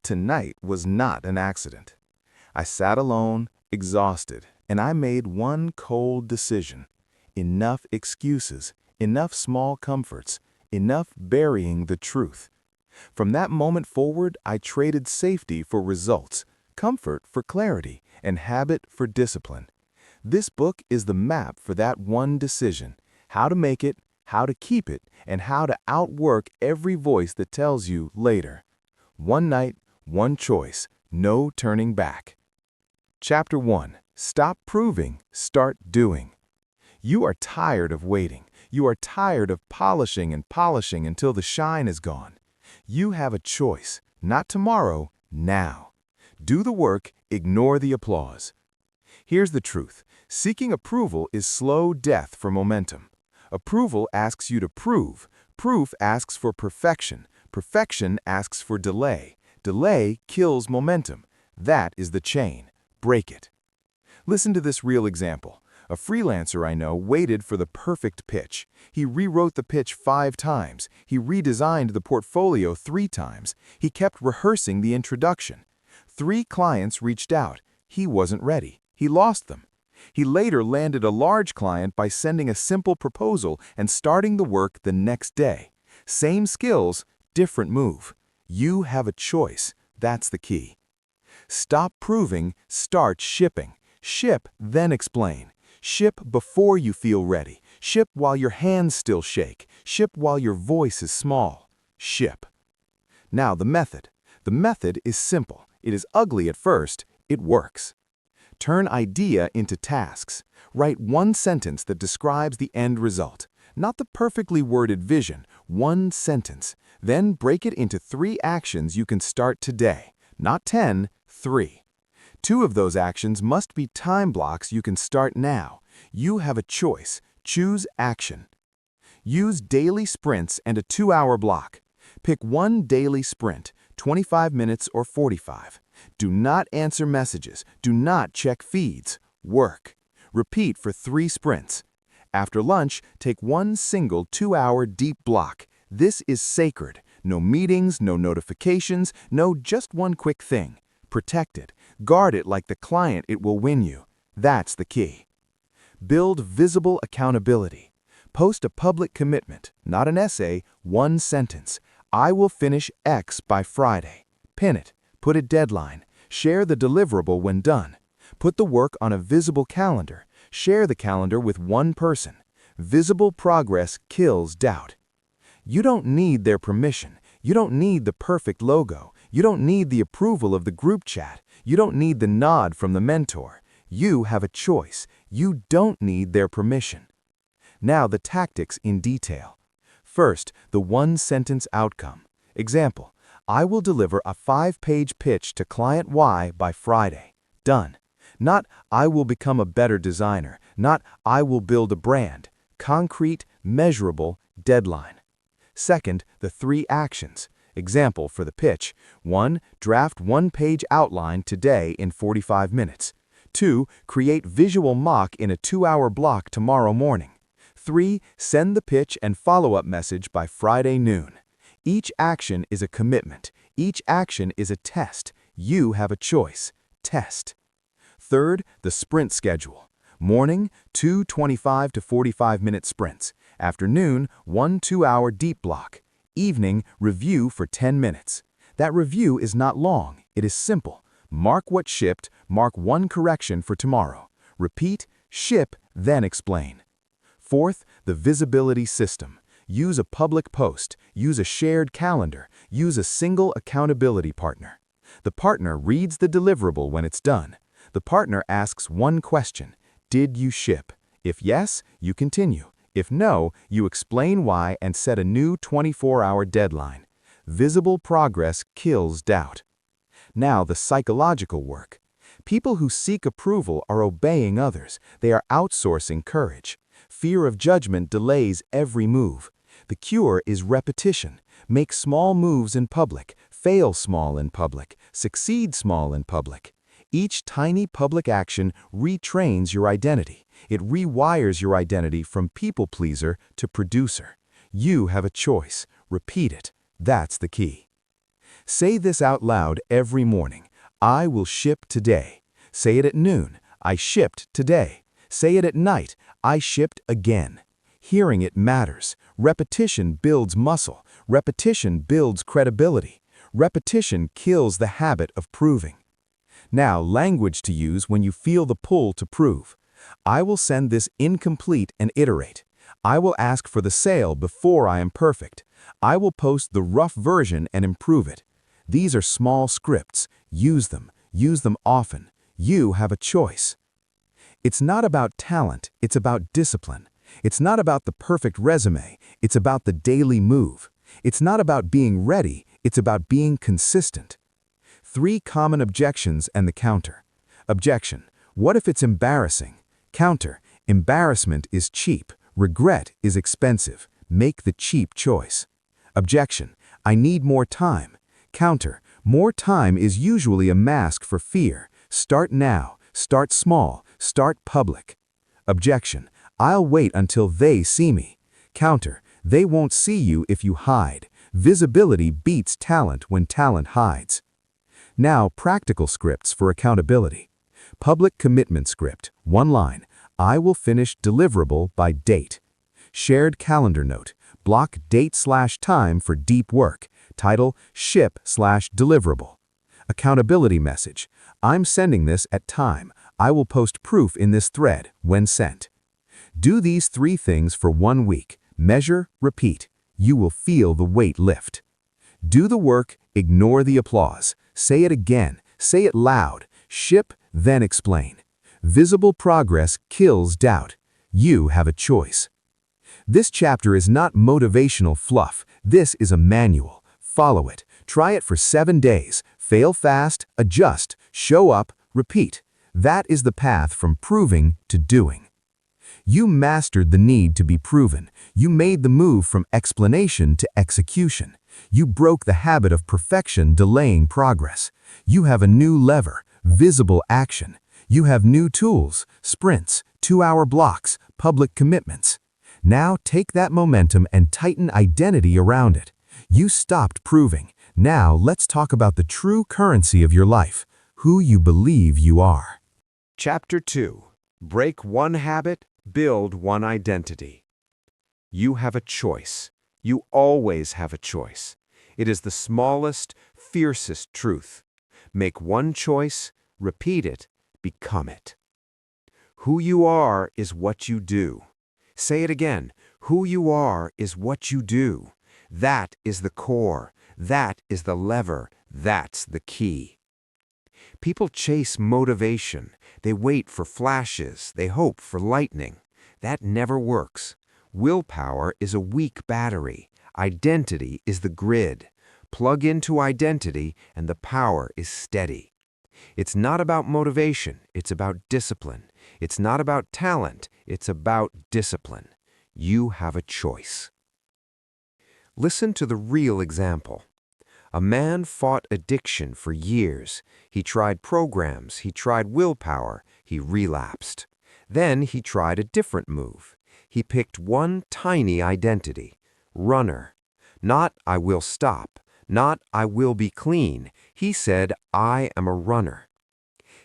tonight was not an accident. I sat alone, exhausted, and I made one cold decision. Enough excuses, enough small comforts, enough burying the truth. From that moment forward, I traded safety for results, comfort for clarity, and habit for discipline. This book is the map for that one decision: how to make it, how to keep it, and how to outwork every voice that tells you later. One night, one choice, no turning back. Chapter 1. Stop proving, start doing. You are tired of waiting. You are tired of polishing and polishing until the shine is gone. You have a choice, not tomorrow, now. Do the work, ignore the applause. Here's the truth. Seeking approval is slow death for momentum. Approval asks you to prove. Proof asks for perfection. Perfection asks for delay. Delay kills momentum. That is the chain. Break it. Listen to this real example. A freelancer I know waited for the perfect pitch. He rewrote the pitch 5 times. He redesigned the portfolio 3 times. He kept rehearsing the introduction. 3 clients reached out. He wasn't ready. He lost them. He later landed a large client by sending a simple proposal and starting the work the next day. Same skills, different move. You have a choice. That's the key. Stop proving, start shipping. Ship, then explain. Ship before you feel ready. Ship while your hands still shake. Ship while your voice is small. Ship. Now the method. The method is simple. It is ugly at first. It works. Turn idea into tasks. Write one sentence that describes the end result. Not the perfectly worded vision. One sentence. Then break it into 3 actions you can start today. Not 10, 3. 2 of those actions must be time blocks you can start now. You have a choice. Choose action. Use daily sprints and a 2-hour block. Pick one daily sprint, 25 minutes or 45. Do not answer messages. Do not check feeds. Work. Repeat for 3 sprints. After lunch, take one single 2-hour deep block. This is sacred. No meetings, no notifications, no just one quick thing. Protect it. Guard it like the client it will win you. That's the key. Build visible accountability. Post a public commitment, not an essay, one sentence. I will finish X by Friday. Pin it. Put a deadline. Share the deliverable when done. Put the work on a visible calendar. Share the calendar with one person. Visible progress kills doubt. You don't need their permission. You don't need the perfect logo. You don't need the approval of the group chat. You don't need the nod from the mentor. You have a choice. You don't need their permission. Now the tactics in detail. First, the one-sentence outcome. Example, I will deliver a 5-page pitch to client Y by Friday. Done. Not, I will become a better designer. Not, I will build a brand. Concrete, measurable, deadline. Second, the 3 actions. Example for the pitch. 1. Draft 1-page outline today in 45 minutes. 2. Create visual mock in a 2-hour block tomorrow morning. 3. Send the pitch and follow-up message by Friday noon. Each action is a commitment. Each action is a test. You have a choice. Test. Third, the sprint schedule. Morning, 2 25 to 45-minute sprints. Afternoon, 1 2-hour deep block. Evening, review for 10 minutes. That review is not long. It is simple. Mark what shipped, mark one correction for tomorrow. Repeat, ship, then explain. Fourth, the visibility system. Use a public post. Use a shared calendar. Use a single accountability partner. The partner reads the deliverable when it's done. The partner asks one question. Did you ship? If yes, you continue. If no, you explain why and set a new 24-hour deadline. Visible progress kills doubt. Now the psychological work. People who seek approval are obeying others. They are outsourcing courage. Fear of judgment delays every move. The cure is repetition. Make small moves in public. Fail small in public. Succeed small in public. Each tiny public action retrains your identity. It rewires your identity from people pleaser to producer. You have a choice. Repeat it. That's the key. Say this out loud every morning. I will ship today. Say it at noon. I shipped today. Say it at night. I shipped again. Hearing it matters. Repetition builds muscle. Repetition builds credibility. Repetition kills the habit of proving. Now, language to use when you feel the pull to prove. I will send this incomplete and iterate. I will ask for the sale before I am perfect. I will post the rough version and improve it. These are small scripts. Use them. Use them often. You have a choice. It's not about talent, it's about discipline. It's not about the perfect resume, it's about the daily move. It's not about being ready, it's about being consistent. 3 common objections and the counter. Objection: what if it's embarrassing? Counter: embarrassment is cheap, regret is expensive. Make the cheap choice. Objection: I need more time. Counter: more time is usually a mask for fear. Start now, start small, start public. Objection: I'll wait until they see me. Counter: they won't see you if you hide. Visibility beats talent when talent hides. Now, practical scripts for accountability. Public commitment script, 1 line. I will finish deliverable by date. Shared calendar note. Block date/time for deep work. Title: ship/deliverable. Accountability message. I'm sending this at time. I will post proof in this thread when sent. Do these 3 things for 1 week. Measure, repeat. You will feel the weight lift. Do the work, ignore the applause. Say it again. Say it loud. Ship, then explain. Visible progress kills doubt. You have a choice. This chapter is not motivational fluff. This is a manual. Follow it. Try it for 7 days. Fail fast, adjust, show up, repeat. That is the path from proving to doing. You mastered the need to be proven. You made the move from explanation to execution. You broke the habit of perfection delaying progress. You have a new lever, visible action. You have new tools, sprints, 2-hour blocks, public commitments. Now take that momentum and tighten identity around it. You stopped proving. Now let's talk about the true currency of your life, who you believe you are. Chapter 2. Break one habit, build one identity. You have a choice. You always have a choice. It is the smallest, fiercest truth. Make one choice, repeat it, become it. Who you are is what you do. Say it again. Who you are is what you do. That is the core. That is the lever. That's the key. People chase motivation. They wait for flashes. They hope for lightning. That never works. Willpower is a weak battery. Identity is the grid. Plug into identity and the power is steady. It's not about motivation. It's about discipline. It's not about talent. It's about discipline. You have a choice. Listen to the real example. A man fought addiction for years. He tried programs, he tried willpower, he relapsed. Then he tried a different move. He picked one tiny identity, runner. Not I will stop, not I will be clean. He said, I am a runner.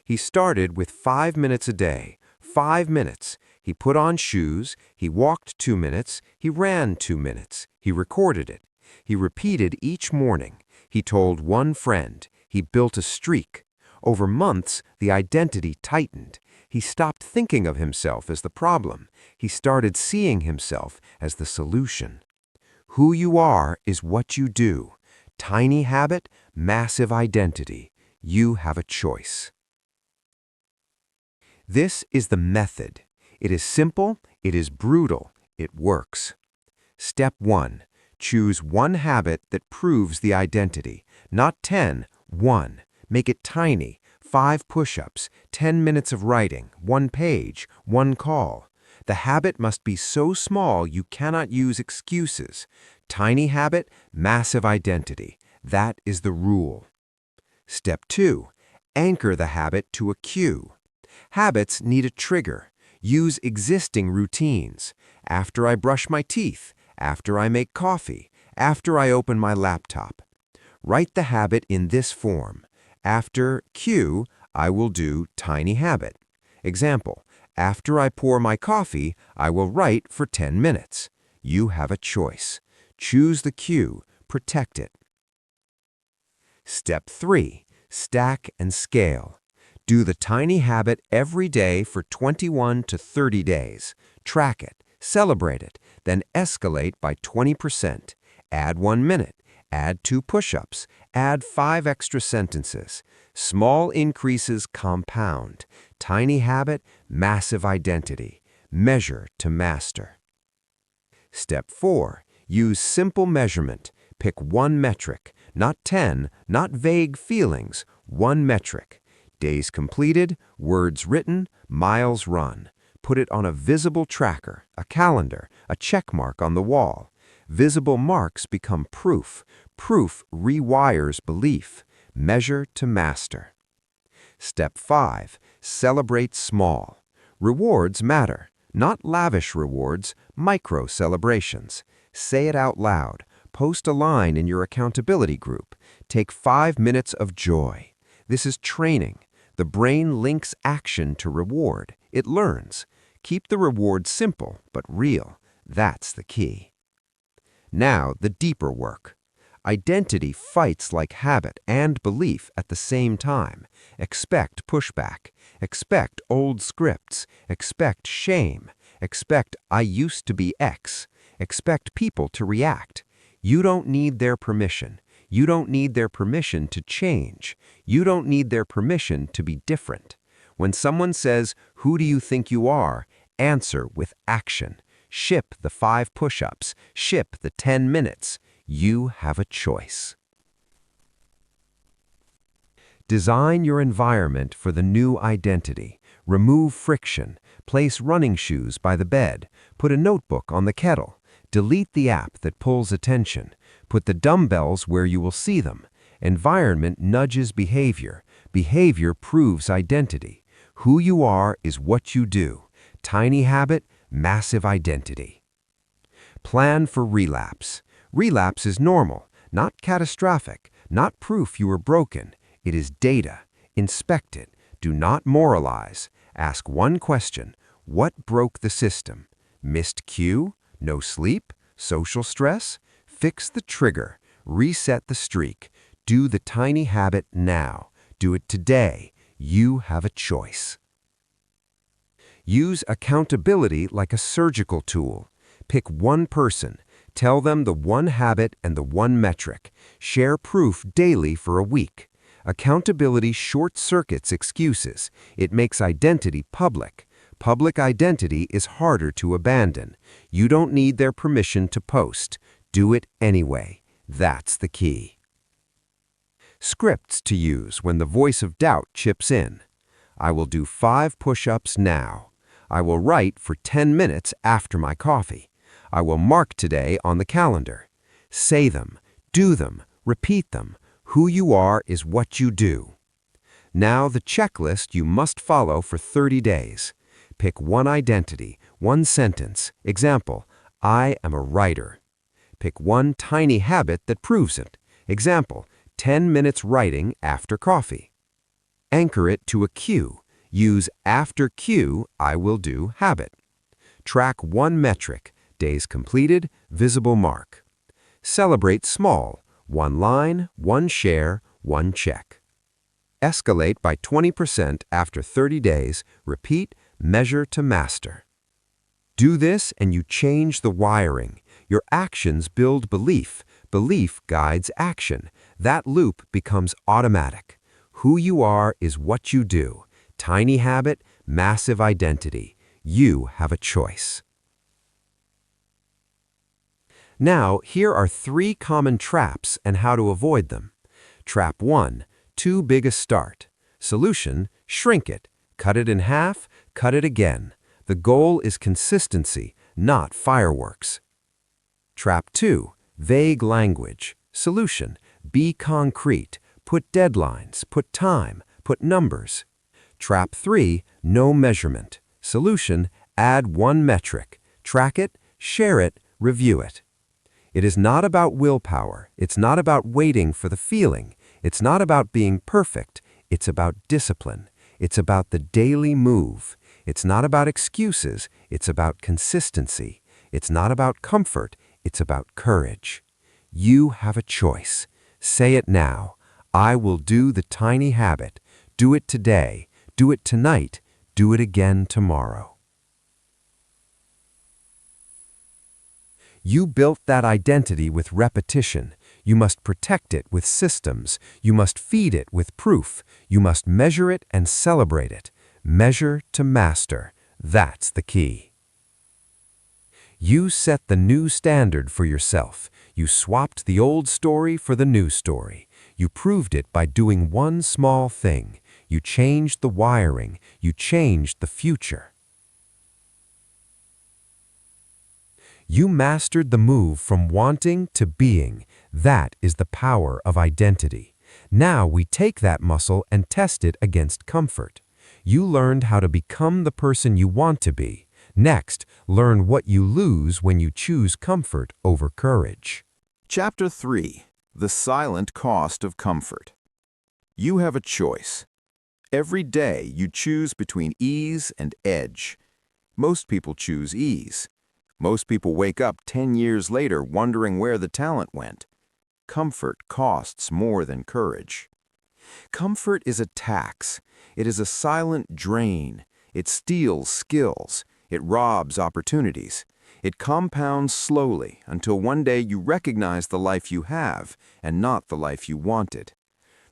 He started with 5 minutes a day, 5 minutes. He put on shoes, he walked 2 minutes, he ran 2 minutes. He recorded it. He repeated each morning. He told one friend. He built a streak. Over months, the identity tightened. He stopped thinking of himself as the problem. He started seeing himself as the solution. Who you are is what you do. Tiny habit, massive identity. You have a choice. This is the method. It is simple, it is brutal, it works. Step 1. Choose one habit that proves the identity. Not 10, 1. Make it tiny. 5 push-ups, 10 minutes of writing, 1 page, 1 call. The habit must be so small you cannot use excuses. Tiny habit, massive identity. That is the rule. Step 2. Anchor the habit to a cue. Habits need a trigger. Use existing routines. After I brush my teeth, after I make coffee, after I open my laptop. Write the habit in this form. After Q, I will do tiny habit. Example, after I pour my coffee, I will write for 10 minutes. You have a choice. Choose the Q. Protect it. Step 3. Stack and scale. Do the tiny habit every day for 21 to 30 days. Track it, celebrate it, then escalate by 20%. Add 1 minute. Add 2 push-ups. Add 5 extra sentences. Small increases compound. Tiny habit, massive identity. Measure to master. Step 4. Use simple measurement. Pick one metric, not 10, not vague feelings, one metric. Days completed, words written, miles run. Put it on a visible tracker, a calendar, a check mark on the wall. Visible marks become proof. Proof rewires belief. Measure to master. Step 5. Celebrate small. Rewards matter. Not lavish rewards, micro celebrations. Say it out loud. Post a line in your accountability group. Take 5 minutes of joy. This is training. The brain links action to reward. It learns. Keep the reward simple but real. That's the key. Now, the deeper work. Identity fights like habit and belief at the same time. Expect pushback. Expect old scripts. Expect shame. Expect I used to be X. Expect people to react. You don't need their permission. You don't need their permission to change. You don't need their permission to be different. When someone says, "Who do you think you are?" answer with action. Ship the 5 push-ups. Ship the 10 minutes. You have a choice. Design your environment for the new identity. Remove friction. Place running shoes by the bed. Put a notebook on the kettle. Delete the app that pulls attention. Put the dumbbells where you will see them. Environment nudges behavior. Behavior proves identity. Who you are is what you do. Tiny habit, massive identity. Plan for relapse. Relapse is normal, not catastrophic, not proof you were broken. It is data. Inspect it. Do not moralize. Ask one question. What broke the system? Missed cue? No sleep? Social stress? Fix the trigger. Reset the streak. Do the tiny habit now. Do it today. You have a choice. Use accountability like a surgical tool. Pick one person. Tell them the one habit and the one metric. Share proof daily for a week. Accountability short-circuits excuses. It makes identity public. Public identity is harder to abandon. You don't need their permission to post. Do it anyway. That's the key. Scripts to use when the voice of doubt chips in. I will do 5 push-ups now. I will write for 10 minutes after my coffee. I will mark today on the calendar. Say them, do them, repeat them. Who you are is what you do. Now the checklist you must follow for 30 days. Pick one identity, one sentence. Example, I am a writer. Pick one tiny habit that proves it. Example, 10 minutes writing after coffee. Anchor it to a cue. Use after cue, I will do habit. Track one metric, days completed, visible mark. Celebrate small, one line, one share, one check. Escalate by 20% after 30 days, repeat, measure to master. Do this and you change the wiring. Your actions build belief. Belief guides action. That loop becomes automatic. Who you are is what you do. Tiny habit, massive identity. You have a choice. Now, here are 3 common traps and how to avoid them. Trap 1, too big a start. Solution, shrink it. Cut it in half, cut it again. The goal is consistency, not fireworks. Trap 2, vague language. Solution, be concrete. Put deadlines, put time, put numbers. Trap 3, no measurement. Solution, add one metric. Track it, share it, review it. It is not about willpower. It's not about waiting for the feeling. It's not about being perfect. It's about discipline. It's about the daily move. It's not about excuses. It's about consistency. It's not about comfort. It's about courage. You have a choice. Say it now. I will do the tiny habit. Do it today. Do it tonight. Do it again tomorrow. You built that identity with repetition. You must protect it with systems. You must feed it with proof. You must measure it and celebrate it. Measure to master. That's the key. You set the new standard for yourself. You swapped the old story for the new story. You proved it by doing one small thing. You changed the wiring. You changed the future. You mastered the move from wanting to being. That is the power of identity. Now we take that muscle and test it against comfort. You learned how to become the person you want to be. Next, learn what you lose when you choose comfort over courage. Chapter 3. The Silent Cost of Comfort. You have a choice. Every day you choose between ease and edge. Most people choose ease. Most people wake up 10 years later wondering where the talent went. Comfort costs more than courage. Comfort is a tax. It is a silent drain. It steals skills. It robs opportunities. It compounds slowly until one day you recognize the life you have and not the life you wanted.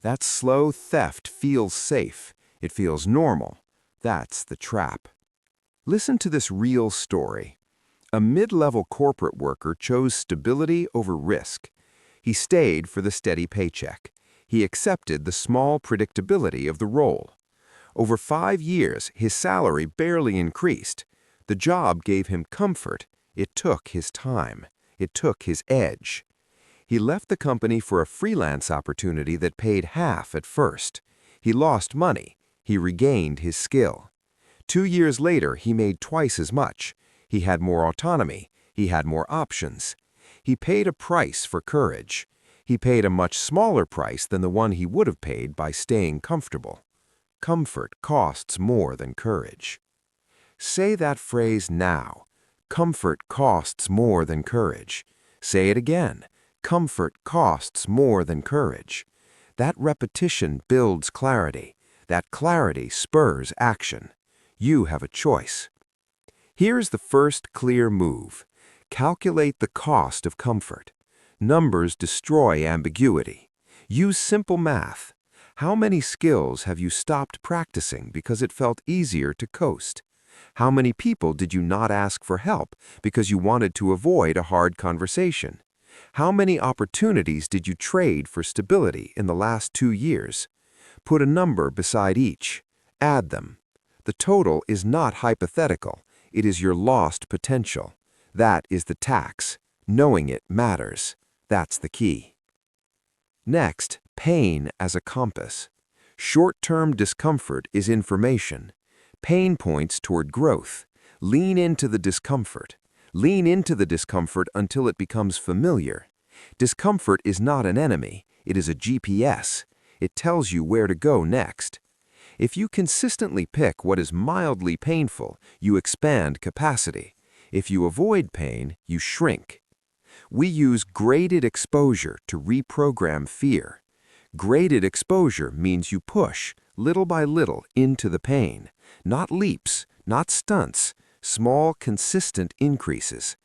That slow theft feels safe. It feels normal. That's the trap. Listen to this real story. A mid-level corporate worker chose stability over risk. He stayed for the steady paycheck. He accepted the small predictability of the role. Over 5 years, his salary barely increased. The job gave him comfort. It took his time. It took his edge. He left the company for a freelance opportunity that paid half at first. He lost money. He regained his skill. 2 years later, he made twice as much. He had more autonomy. He had more options. He paid a price for courage. He paid a much smaller price than the one he would have paid by staying comfortable. Comfort costs more than courage. Say that phrase now. Comfort costs more than courage. Say it again. Comfort costs more than courage. That repetition builds clarity. That clarity spurs action. You have a choice. Here's the first clear move. Calculate the cost of comfort. Numbers destroy ambiguity. Use simple math. How many skills have you stopped practicing because it felt easier to coast? How many people did you not ask for help because you wanted to avoid a hard conversation? How many opportunities did you trade for stability in the last 2 years? Put a number beside each. Add them. The total is not hypothetical. It is your lost potential. That is the tax. Knowing it matters. That's the key. Next, pain as a compass. Short-term discomfort is information. Pain points toward growth. Lean into the discomfort. Lean into the discomfort until it becomes familiar. Discomfort is not an enemy. It is a GPS. It tells you where to go next. If you consistently pick what is mildly painful, you expand capacity. If you avoid pain, you shrink. We use graded exposure to reprogram fear. Graded exposure means you push, little by little, into the pain. Not leaps, not stunts, small, consistent increases.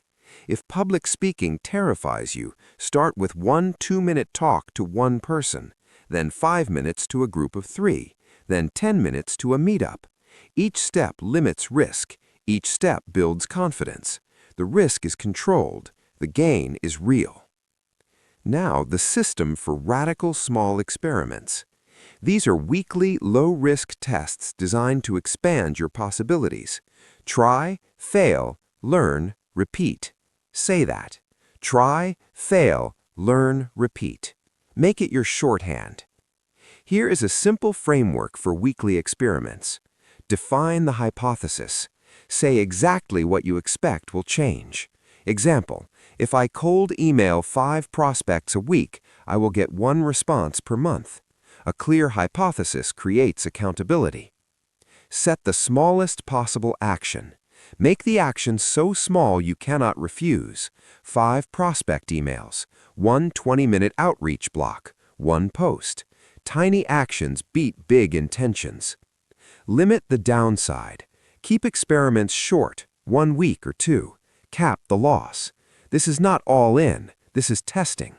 If public speaking terrifies you, start with 1 2-minute talk to one person, then 5 minutes to a group of 3, then 10 minutes to a meetup. Each step limits risk. Each step builds confidence. The risk is controlled. The gain is real. Now, the system for radical small experiments. These are weekly, low-risk tests designed to expand your possibilities. Try, fail, learn, repeat. Say that. Try, fail, learn, repeat. Make it your shorthand. Here is a simple framework for weekly experiments. Define the hypothesis. Say exactly what you expect will change. Example, if I cold email 5 prospects a week, I will get 1 response per month. A clear hypothesis creates accountability. Set the smallest possible action. Make the action so small you cannot refuse. 5 prospect emails, 1 20-minute outreach block, 1 post. Tiny actions beat big intentions. Limit the downside. Keep experiments short, 1 week or 2. Cap the loss. This is not all in, this is testing.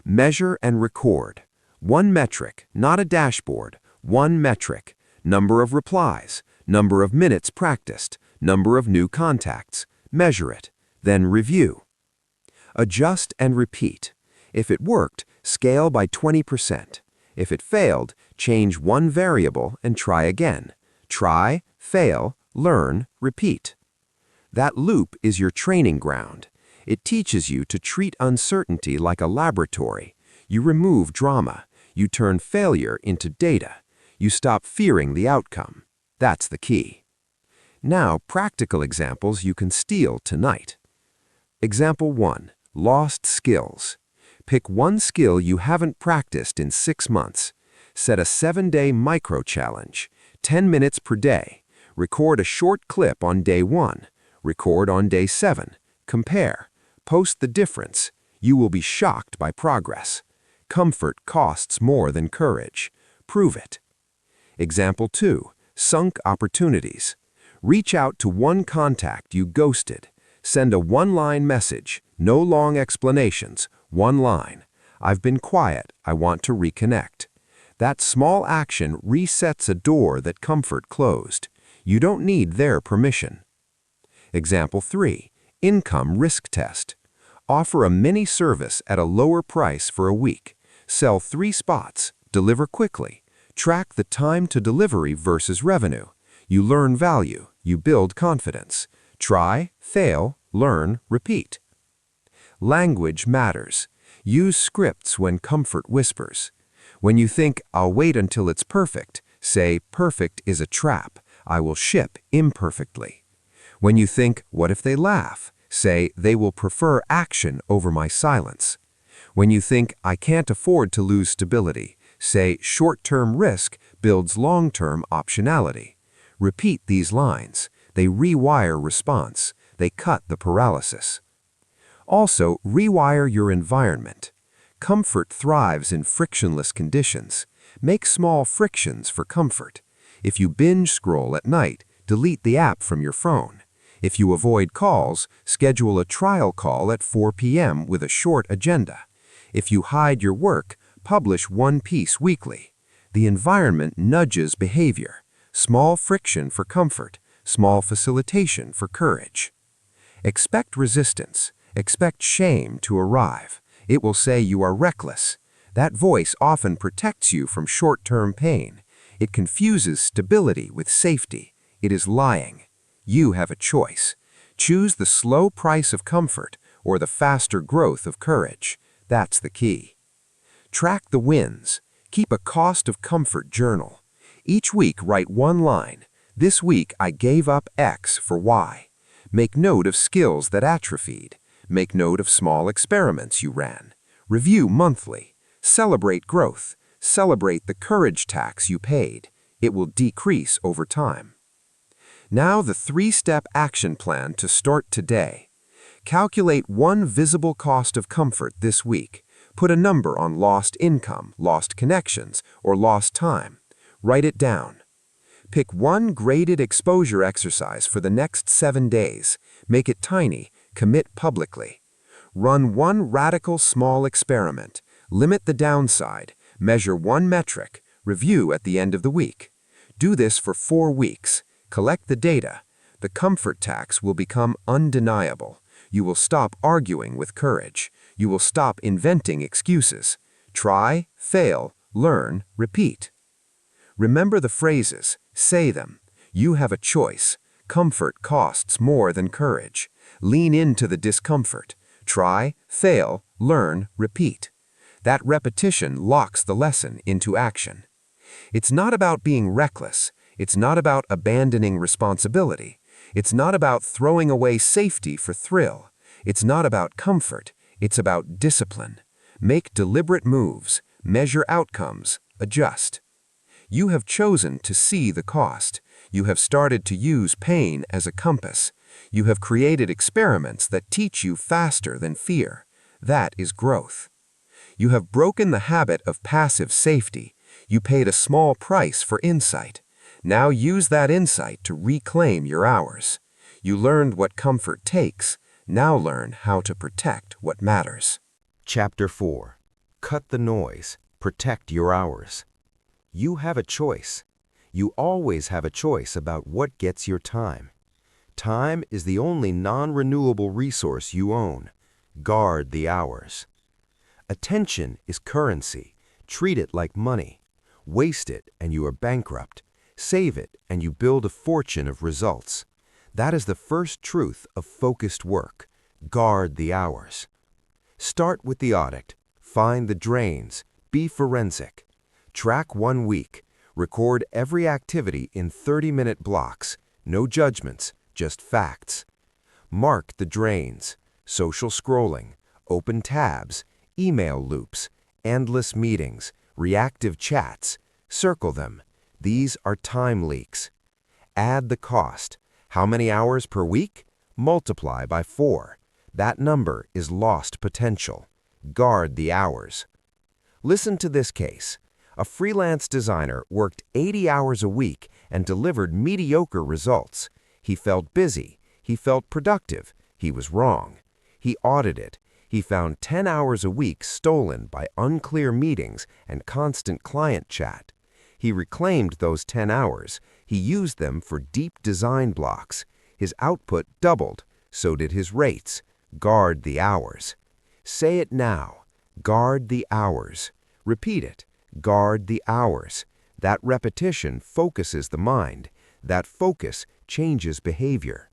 Measure and record. 1 metric, not a dashboard, 1 metric. Number of replies, number of minutes practiced, number of new contacts. Measure it, then review. Adjust and repeat. If it worked, scale by 20%. If it failed, change 1 variable and try again. Try, fail, learn, repeat. That loop is your training ground. It teaches you to treat uncertainty like a laboratory. You remove drama. You turn failure into data. You stop fearing the outcome. That's the key. Now, practical examples you can steal tonight. Example 1. Lost skills. Pick 1 skill you haven't practiced in 6 months. Set a 7-day micro-challenge, 10 minutes per day. Record a short clip on day 1. Record on day 7. Compare. Post the difference. You will be shocked by progress. Comfort costs more than courage. Prove it. Example 2. Sunk opportunities. Reach out to 1 contact you ghosted. Send a 1-line message, no long explanations, 1 line. I've been quiet, I want to reconnect. That small action resets a door that comfort closed. You don't need their permission. Example 3. Income risk test. Offer a mini service at a lower price for a week. Sell 3 spots. Deliver quickly. Track the time to delivery versus revenue. You learn value. You build confidence. Try, fail, learn, repeat. Language matters. Use scripts when comfort whispers. When you think, I'll wait until it's perfect, say, perfect is a trap. I will ship imperfectly. When you think, what if they laugh? Say, they will prefer action over my silence. When you think, I can't afford to lose stability, say, short-term risk builds long-term optionality. Repeat these lines. They rewire response. They cut the paralysis. Also, rewire your environment. Comfort thrives in frictionless conditions. Make small frictions for comfort. If you binge scroll at night, delete the app from your phone. If you avoid calls, schedule a trial call at 4 p.m. with a short agenda. If you hide your work, publish 1 piece weekly. The environment nudges behavior. Small friction for comfort, small facilitation for courage. Expect resistance. Expect shame to arrive. It will say you are reckless. That voice often protects you from short-term pain. It confuses stability with safety. It is lying. You have a choice. Choose the slow price of comfort or the faster growth of courage. That's the key. Track the wins. Keep a cost of comfort journal. Each week write 1 line. This week I gave up X for Y. Make note of skills that atrophied. Make note of small experiments you ran. Review monthly. Celebrate growth. Celebrate the courage tax you paid. It will decrease over time. Now the 3-step action plan to start today. Calculate 1 visible cost of comfort this week. Put a number on lost income, lost connections, or lost time. Write it down. Pick 1 graded exposure exercise for the next 7 days. Make it tiny. Commit publicly. Run 1 radical small experiment. Limit the downside. Measure 1 metric. Review at the end of the week. Do this for 4 weeks. Collect the data. The comfort tax will become undeniable. You will stop arguing with courage. You will stop inventing excuses. Try, fail, learn, repeat. Remember the phrases. Say them. You have a choice. Comfort costs more than courage. Lean into the discomfort. Try, fail, learn, repeat. That repetition locks the lesson into action. It's not about being reckless. It's not about abandoning responsibility. It's not about throwing away safety for thrill. It's not about comfort, it's about discipline. Make deliberate moves, measure outcomes, adjust. You have chosen to see the cost. You have started to use pain as a compass. You have created experiments that teach you faster than fear. That is growth. You have broken the habit of passive safety. You paid a small price for insight. Now use that insight to reclaim your hours. You learned what comfort takes. Now learn how to protect what matters. Chapter 4. Cut the noise. Protect your hours. You have a choice. You always have a choice about what gets your time. Time is the only non-renewable resource you own. Guard the hours. Attention is currency. Treat it like money. Waste it and you are bankrupt. Save it and you build a fortune of results. That is the first truth of focused work. Guard the hours. Start with the audit. Find the drains. Be forensic. Track 1 week. Record every activity in 30-minute blocks. No judgments, just facts. Mark the drains. Social scrolling, open tabs, email loops, endless meetings, reactive chats. Circle them. These are time leaks. Add the cost. How many hours per week? Multiply by 4. That number is lost potential. Guard the hours. Listen to this case. A freelance designer worked 80 hours a week and delivered mediocre results. He felt busy. He felt productive. He was wrong. He audited. He found 10 hours a week stolen by unclear meetings and constant client chat. He reclaimed those 10 hours. He used them for deep design blocks. His output doubled. So did his rates. Guard the hours. Say it now. Guard the hours. Repeat it. Guard the hours. That repetition focuses the mind. That focus changes behavior.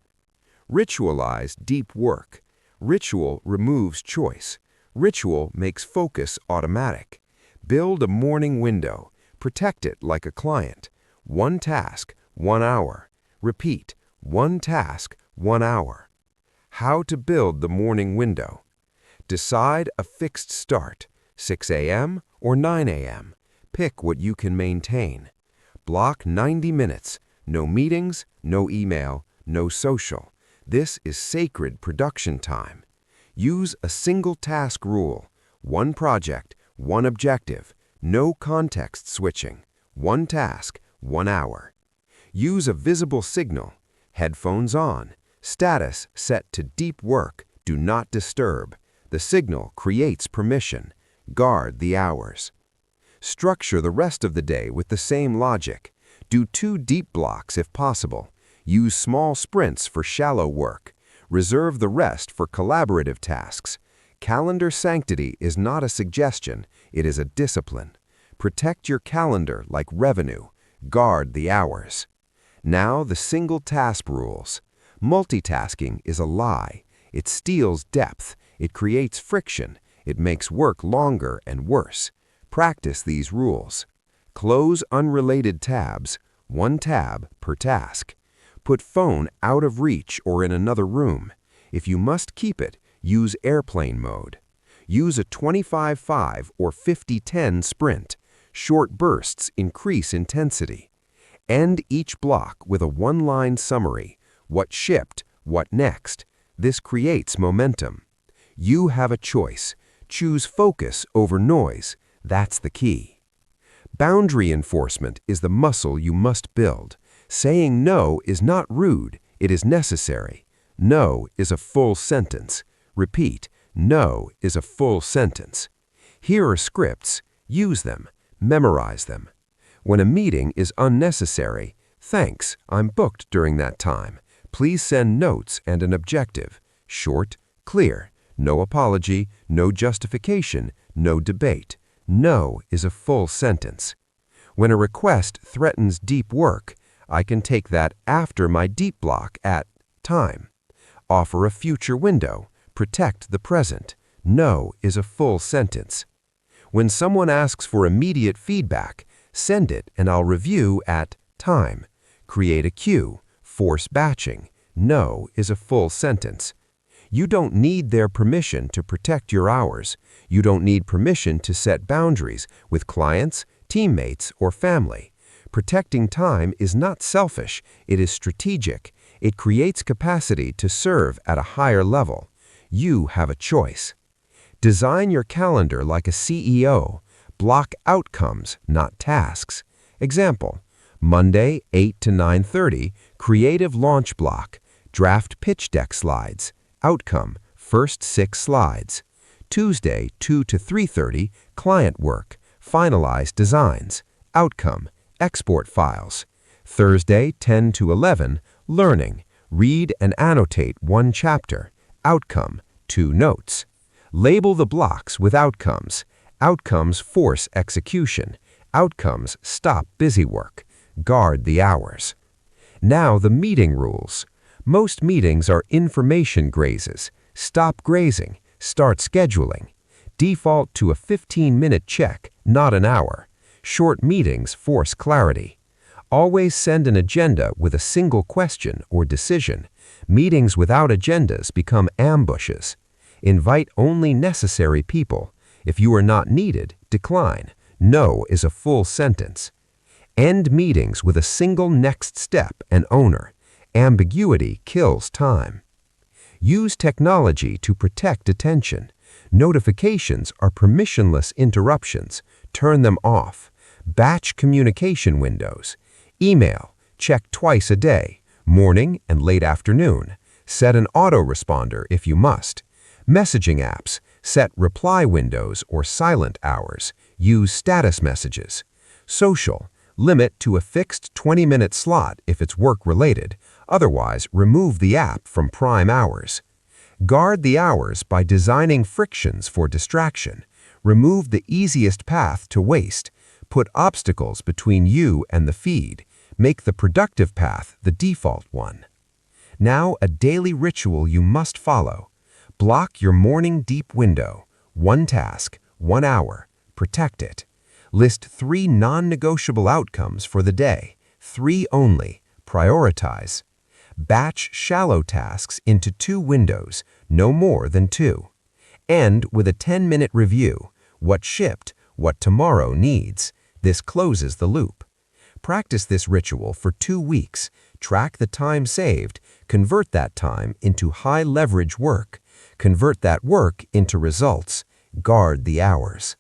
Ritualize deep work. Ritual removes choice. Ritual makes focus automatic. Build a morning window. Protect it like a client. 1 task, 1 hour. Repeat. 1 task, 1 hour. How to build the morning window. Decide a fixed start, 6 a.m. or 9 a.m. Pick what you can maintain. Block 90 minutes. No meetings, no email, no social. This is sacred production time. Use a single task rule. 1 project, 1 objective. No context switching. 1 task, 1 hour. Use a visible signal. Headphones on. Status set to deep work. Do not disturb. The signal creates permission. Guard the hours. Structure the rest of the day with the same logic. Do 2 deep blocks if possible. Use small sprints for shallow work. Reserve the rest for collaborative tasks. Calendar sanctity is not a suggestion, it is a discipline. Protect your calendar like revenue. Guard the hours. Now the single task rules. Multitasking is a lie. It steals depth. It creates friction. It makes work longer and worse. Practice these rules. Close unrelated tabs, 1 tab per task. Put phone out of reach or in another room. If you must keep it, use airplane mode. Use a 25-5 or 50-10 sprint. Short bursts increase intensity. End each block with a 1-line summary. What shipped, what next. This creates momentum. You have a choice. Choose focus over noise. That's the key. Boundary enforcement is the muscle you must build. Saying no is not rude, it is necessary. No is a full sentence. Repeat, no is a full sentence. Here are scripts. Use them. Memorize them. When a meeting is unnecessary, thanks, I'm booked during that time. Please send notes and an objective. Short, clear. No apology, no justification, no debate. No is a full sentence. When a request threatens deep work, I can take that after my deep block at time. Offer a future window. Protect the present. No is a full sentence. When someone asks for immediate feedback, send it and I'll review at time. Create a queue. Force batching. No is a full sentence. You don't need their permission to protect your hours. You don't need permission to set boundaries with clients, teammates, or family. Protecting time is not selfish, it is strategic. It creates capacity to serve at a higher level. You have a choice. Design your calendar like a CEO. Block outcomes, not tasks. Example, Monday, 8 to 9:30, creative launch block, draft pitch deck slides. Outcome, first 6 slides. Tuesday, 2 to 3:30, client work, finalize designs. Outcome, export files. Thursday, 10 to 11, learning, read and annotate 1 chapter. Outcome, 2 notes. Label the blocks with outcomes. Outcomes force execution. Outcomes stop busy work. Guard the hours. Now the meeting rules. Most meetings are information grazes. Stop grazing. Start scheduling. Default to a 15-minute check, not an hour. Short meetings force clarity. Always send an agenda with a single question or decision. Meetings without agendas become ambushes. Invite only necessary people. If you are not needed, decline. No is a full sentence. End meetings with a single next step and owner. Ambiguity kills time. Use technology to protect attention. Notifications are permissionless interruptions. Turn them off. Batch communication windows. Email, check twice a day, morning and late afternoon. Set an autoresponder if you must. Messaging apps, set reply windows or silent hours. Use status messages. Social, limit to a fixed 20-minute slot if it's work-related. Otherwise, remove the app from prime hours. Guard the hours by designing frictions for distraction. Remove the easiest path to waste. Put obstacles between you and the feed. Make the productive path the default one. Now, a daily ritual you must follow. Block your morning deep window. 1 task, 1 hour. Protect it. List 3 non-negotiable outcomes for the day. 3 only. Prioritize. Batch shallow tasks into 2 windows, no more than 2. End with a 10-minute review. What shipped, what tomorrow needs. This closes the loop. Practice this ritual for 2 weeks. Track the time saved. Convert that time into high-leverage work. Convert that work into results. Guard the hours.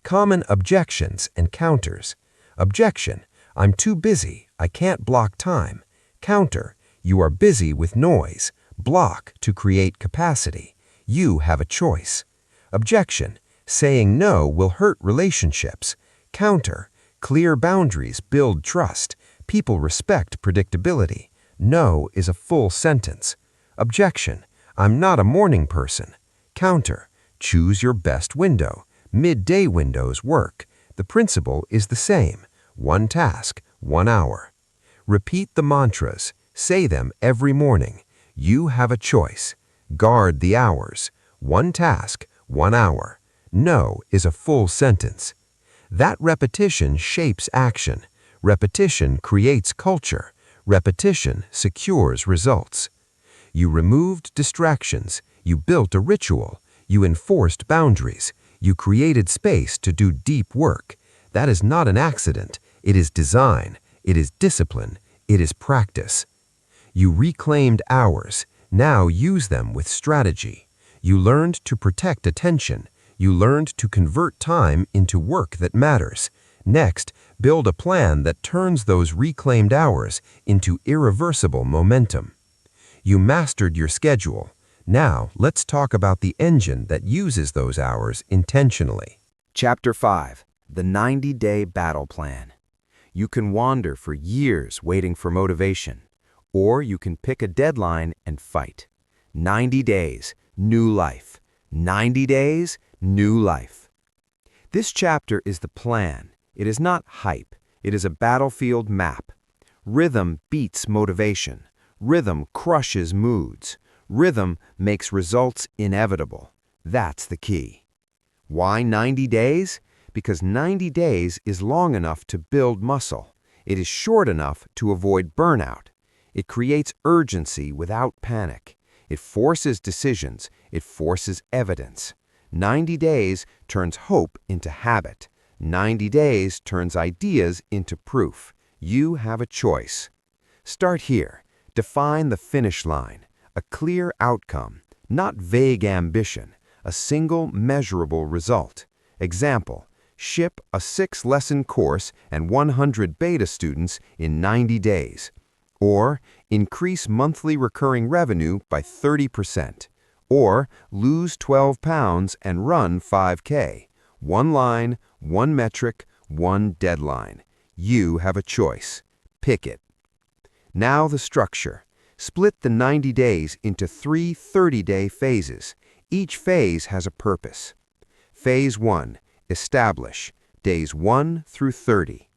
Common objections and counters. Objection: I'm too busy. I can't block time. Counter: you are busy with noise. Block to create capacity. You have a choice. Objection: saying no will hurt relationships. Counter: clear boundaries build trust. People respect predictability. No is a full sentence. Objection: I'm not a morning person. Counter: choose your best window. Midday windows work. The principle is the same. 1 task, 1 hour. Repeat the mantras. Say them every morning. You have a choice. Guard the hours. 1 task, 1 hour. No is a full sentence. That repetition shapes action. Repetition creates culture. Repetition secures results. You removed distractions. You built a ritual. You enforced boundaries. You created space to do deep work. That is not an accident. It is design. It is discipline. It is practice. You reclaimed hours. Now use them with strategy. You learned to protect attention. You learned to convert time into work that matters. Next, build a plan that turns those reclaimed hours into irreversible momentum. You mastered your schedule. Now, let's talk about the engine that uses those hours intentionally. Chapter 5: The 90-Day Battle Plan. You can wander for years waiting for motivation, or you can pick a deadline and fight. 90 days, new life. 90 days, new life. This chapter is the plan. It is not hype. It is a battlefield map. Rhythm beats motivation. Rhythm crushes moods. Rhythm makes results inevitable. That's the key. Why 90 days? Because 90 days is long enough to build muscle. It is short enough to avoid burnout. It creates urgency without panic. It forces decisions. It forces evidence. 90 days turns hope into habit. 90 days turns ideas into proof. You have a choice. Start here. Define the finish line. A clear outcome, not vague ambition. A single measurable result. Example, ship a 6-lesson course and 100 beta students in 90 days. Or increase monthly recurring revenue by 30%. Or lose 12 pounds and run 5K. One line, one metric, one deadline. You have a choice. Pick it. Now the structure. Split the 90 days into 3 30-day phases. Each phase has a purpose. Phase 1. Establish. Days 1 through 30.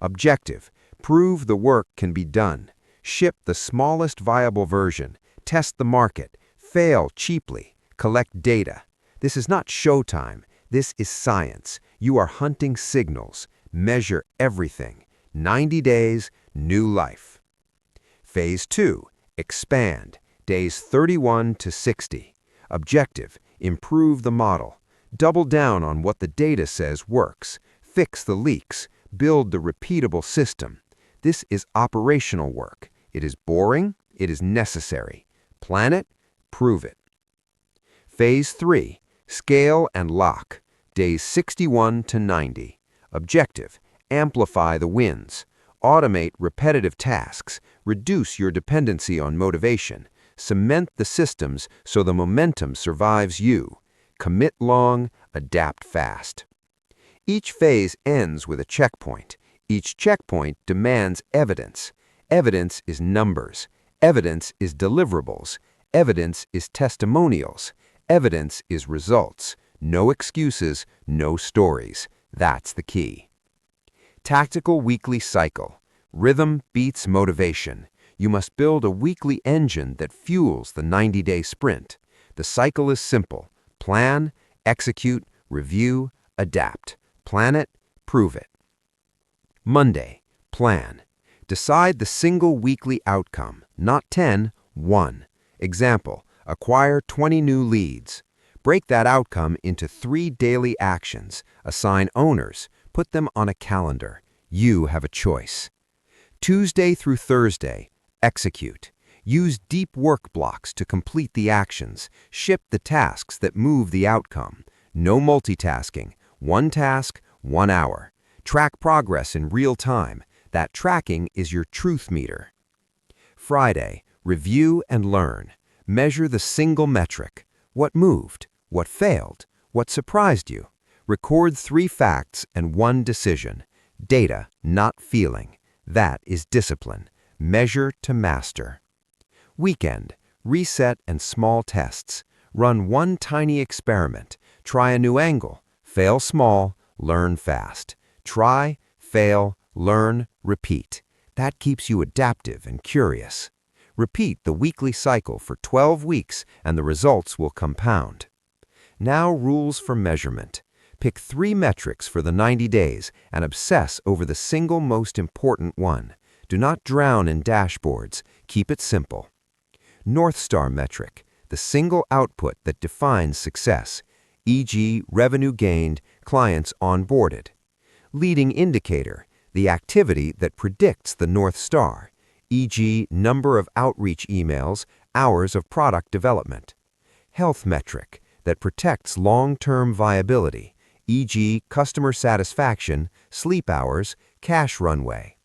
Objective. Prove the work can be done. Ship the smallest viable version. Test the market. Fail cheaply. Collect data. This is not showtime. This is science. You are hunting signals. Measure everything. 90 days, new life. Phase 2. Expand. Days 31 to 60. Objective. Improve the model. Double down on what the data says works. Fix the leaks. Build the repeatable system. This is operational work. It is boring. It is necessary. Plan it. Prove it. Phase 3. Scale and lock. Days 61 to 90. Objective. Amplify the wins. Automate repetitive tasks. Reduce your dependency on motivation. Cement the systems so the momentum survives you. Commit long, adapt fast. Each phase ends with a checkpoint. Each checkpoint demands evidence. Evidence is numbers. Evidence is deliverables. Evidence is testimonials. Evidence is results. No excuses, no stories. That's the key. Tactical weekly cycle. Rhythm beats motivation. You must build a weekly engine that fuels the 90-day sprint. The cycle is simple. Plan, execute, review, adapt. Plan it, prove it. Monday, plan. Decide the single weekly outcome, not 10, 1. Example, acquire 20 new leads. Break that outcome into 3 daily actions. Assign owners. Put them on a calendar. You have a choice. Tuesday through Thursday, execute. Use deep work blocks to complete the actions. Ship the tasks that move the outcome. No multitasking. One task, 1 hour. Track progress in real time. That tracking is your truth meter. Friday, review and learn. Measure the single metric. What moved? What failed? What surprised you? Record 3 facts and 1 decision. Data, not feeling. That is discipline. Measure to master. Weekend, reset and small tests. Run 1 tiny experiment. Try a new angle. Fail small, learn fast. Try, fail, learn, repeat. That keeps you adaptive and curious. Repeat the weekly cycle for 12 weeks and the results will compound. Now rules for measurement. Pick 3 metrics for the 90 days and obsess over the single most important one. Do not drown in dashboards. Keep it simple. North Star metric, the single output that defines success, e.g. revenue gained, clients onboarded. Leading indicator, the activity that predicts the North Star, e.g. number of outreach emails, hours of product development. Health metric, that protects long-term viability, e.g. customer satisfaction, sleep hours, cash runway.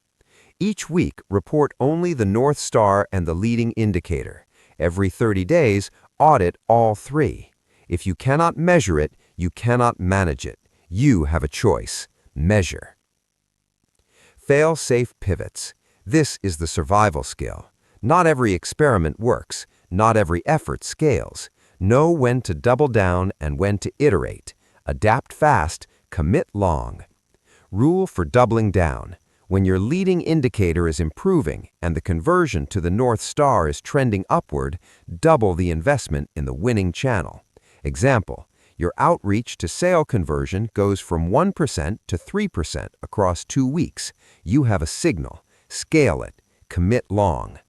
Each week, report only the North Star and the leading indicator. Every 30 days, audit all 3. If you cannot measure it, you cannot manage it. You have a choice. Measure. Fail-safe pivots. This is the survival skill. Not every experiment works. Not every effort scales. Know when to double down and when to iterate. Adapt fast, commit long. Rule for doubling down. When your leading indicator is improving and the conversion to the North Star is trending upward, double the investment in the winning channel. Example, your outreach to sale conversion goes from 1% to 3% across 2 weeks. You have a signal. Scale it. Commit long.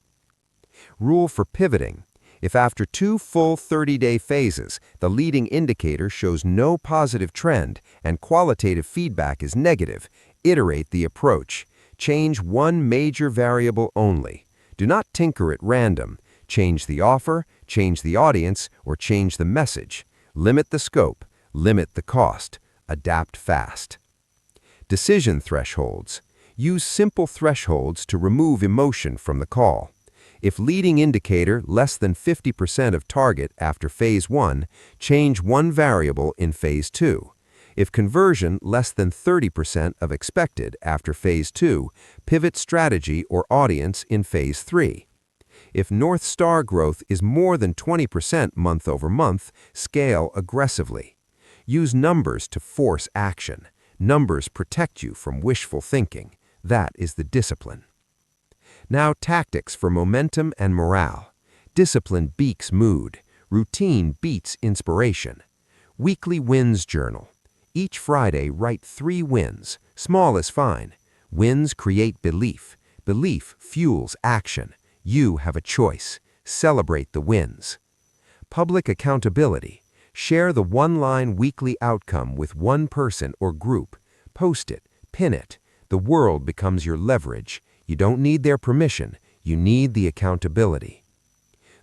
Rule for pivoting. If after 2 full 30-day phases, the leading indicator shows no positive trend and qualitative feedback is negative, iterate the approach. Change one major variable only. Do not tinker at random. Change the offer, change the audience, or change the message. Limit the scope, limit the cost. Adapt fast. Decision thresholds. Use simple thresholds to remove emotion from the call. If leading indicator less than 50% of target after phase 1, change one variable in phase 2. If conversion less than 30% of expected after phase 2, pivot strategy or audience in phase 3. If North Star growth is more than 20% month over month, scale aggressively. Use numbers to force action. Numbers protect you from wishful thinking. That is the discipline. Now, tactics for momentum and morale. Discipline beats mood. Routine beats inspiration. Weekly wins journal. Each Friday, write 3 wins. Small is fine. Wins create belief. Belief fuels action. You have a choice. Celebrate the wins. Public accountability. Share the one-line weekly outcome with one person or group. Post it. Pin it. The world becomes your leverage. You don't need their permission. You need the accountability.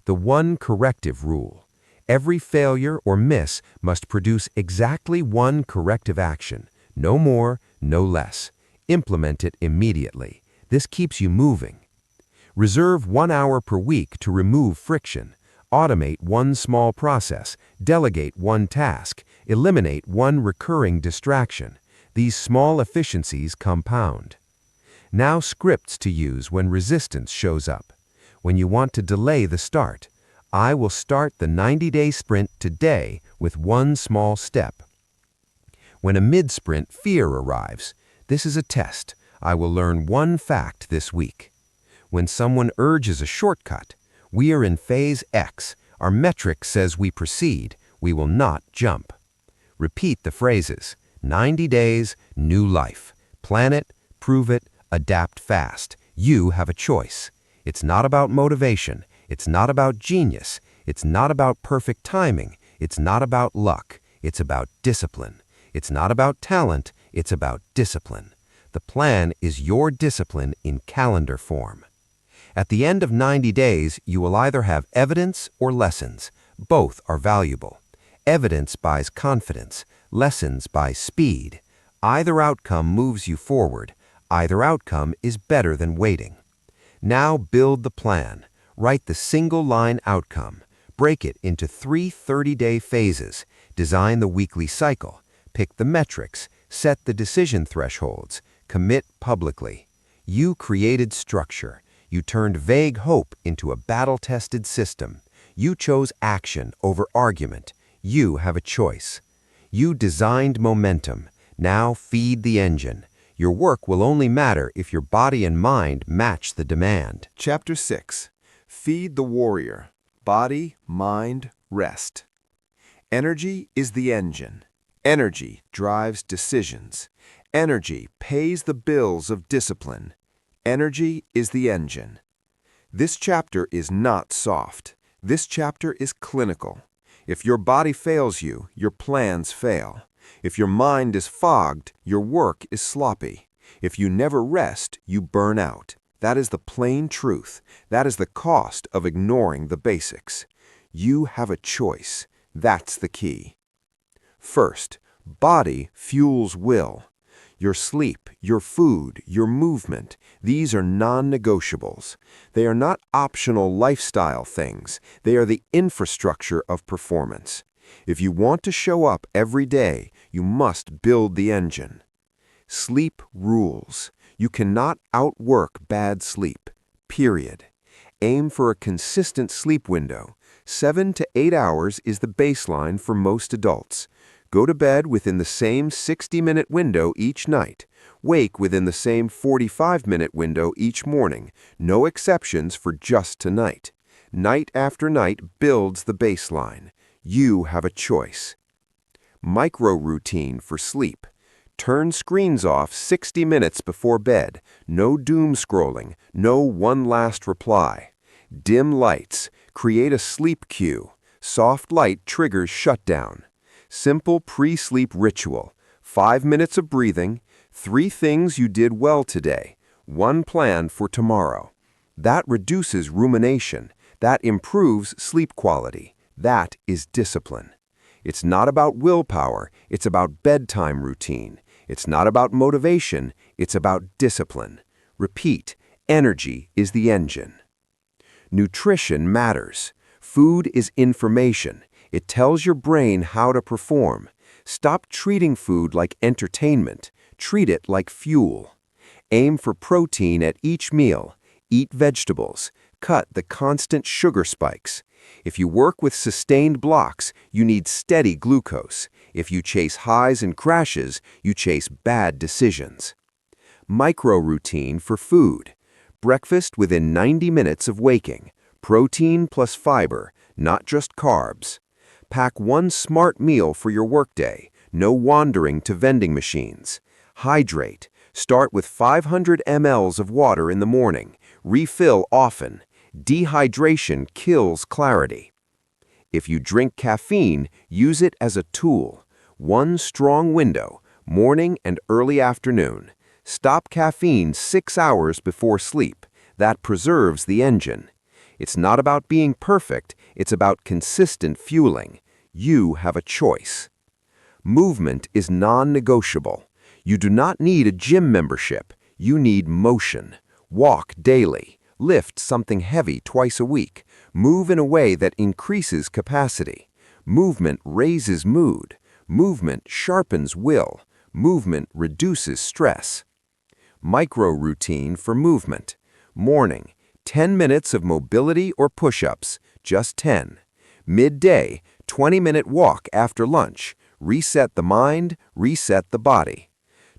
The one corrective rule. Every failure or miss must produce exactly one corrective action. No more, no less. Implement it immediately. This keeps you moving. Reserve 1 hour per week to remove friction. Automate one small process. Delegate one task. Eliminate one recurring distraction. These small efficiencies compound. Now, scripts to use when resistance shows up. When you want to delay the start, I will start the 90-day sprint today with one small step. When a mid-sprint fear arrives, this is a test. I will learn one fact this week. When someone urges a shortcut, we are in phase X. Our metric says we proceed. We will not jump. Repeat the phrases. 90 days, new life. Plan it, prove it, adapt fast. You have a choice. It's not about motivation. It's not about genius. It's not about perfect timing. It's not about luck. It's about discipline. It's not about talent. It's about discipline. The plan is your discipline in calendar form. At the end of 90 days, you will either have evidence or lessons. Both are valuable. Evidence buys confidence. Lessons buy speed. Either outcome moves you forward. Either outcome is better than waiting. Now build the plan. Write the single-line outcome. Break it into 3 30-day phases. Design the weekly cycle. Pick the metrics. Set the decision thresholds. Commit publicly. You created structure. You turned vague hope into a battle-tested system. You chose action over argument. You have a choice. You designed momentum. Now feed the engine. Your work will only matter if your body and mind match the demand. Chapter 6. Feed the warrior. Body, mind, rest. Energy is the engine. Energy drives decisions. Energy pays the bills of discipline. Energy is the engine. This chapter is not soft. This chapter is clinical. If your body fails you, your plans fail. If your mind is fogged, your work is sloppy. If you never rest, you burn out. That is the plain truth. That is the cost of ignoring the basics. You have a choice. That's the key. First, body fuels will. Your sleep, your food, your movement, these are non-negotiables. They are not optional lifestyle things. They are the infrastructure of performance. If you want to show up every day, you must build the engine. Sleep rules. You cannot outwork bad sleep, period. Aim for a consistent sleep window. 7 to 8 hours is the baseline for most adults. Go to bed within the same 60-minute window each night. Wake within the same 45-minute window each morning. No exceptions for just tonight. Night after night builds the baseline. You have a choice. Micro-routine for sleep. Turn screens off 60 minutes before bed. No doom scrolling. No one last reply. Dim lights. Create a sleep cue. Soft light triggers shutdown. Simple pre-sleep ritual. 5 minutes of breathing. 3 things you did well today. 1 plan for tomorrow. That reduces rumination. That improves sleep quality. That is discipline. It's not about willpower, it's about bedtime routine. It's not about motivation, it's about discipline. Repeat, energy is the engine. Nutrition matters. Food is information. It tells your brain how to perform. Stop treating food like entertainment. Treat it like fuel. Aim for protein at each meal. Eat vegetables. Cut the constant sugar spikes. If you work with sustained blocks, you need steady glucose. If you chase highs and crashes, you chase bad decisions. Micro-routine for food. Breakfast within 90 minutes of waking. Protein plus fiber, not just carbs. Pack 1 smart meal for your workday. No wandering to vending machines. Hydrate. Start with 500 ml of water in the morning. Refill often. Dehydration kills clarity. If you drink caffeine, use it as a tool. 1 strong window, morning and early afternoon. Stop caffeine 6 hours before sleep. That preserves the engine. It's not about being perfect, it's about consistent fueling. You have a choice. Movement is non-negotiable. You do not need a gym membership. You need motion. Walk daily. Lift something heavy twice a week. Move in a way that increases capacity. Movement raises mood. Movement sharpens will. Movement reduces stress. Micro-routine for movement. Morning, 10 minutes of mobility or push-ups, just 10. Midday, 20-minute walk after lunch. Reset the mind, reset the body.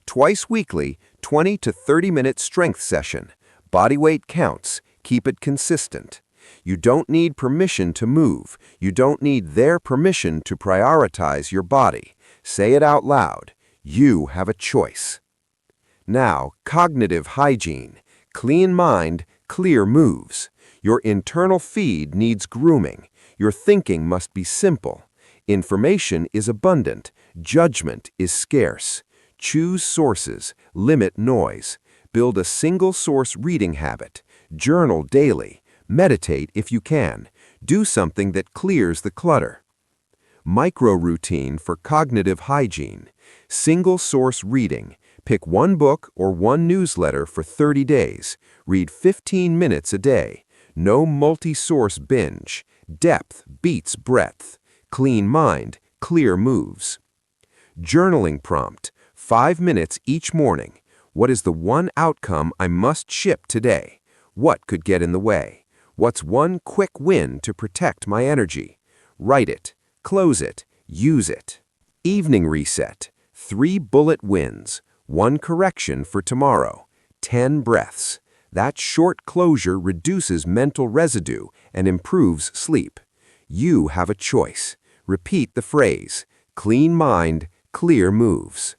Twice weekly, 20 to 30-minute strength session. Body weight counts. Keep it consistent. You don't need permission to move. You don't need their permission to prioritize your body. Say it out loud. You have a choice. Now, cognitive hygiene. Clean mind, clear moves. Your internal feed needs grooming. Your thinking must be simple. Information is abundant. Judgment is scarce. Choose sources. Limit noise. Build a single-source reading habit. Journal daily. Meditate if you can. Do something that clears the clutter. Micro-routine for cognitive hygiene. Single-source reading. Pick 1 book or 1 newsletter for 30 days. Read 15 minutes a day. No multi-source binge. Depth beats breadth. Clean mind, clear moves. Journaling prompt. 5 minutes each morning. What is the one outcome I must ship today? What could get in the way? What's one quick win to protect my energy? Write it, close it, use it. Evening reset. 3 bullet wins. 1 correction for tomorrow. 10 breaths. That short closure reduces mental residue and improves sleep. You have a choice. Repeat the phrase. Clean mind, clear moves.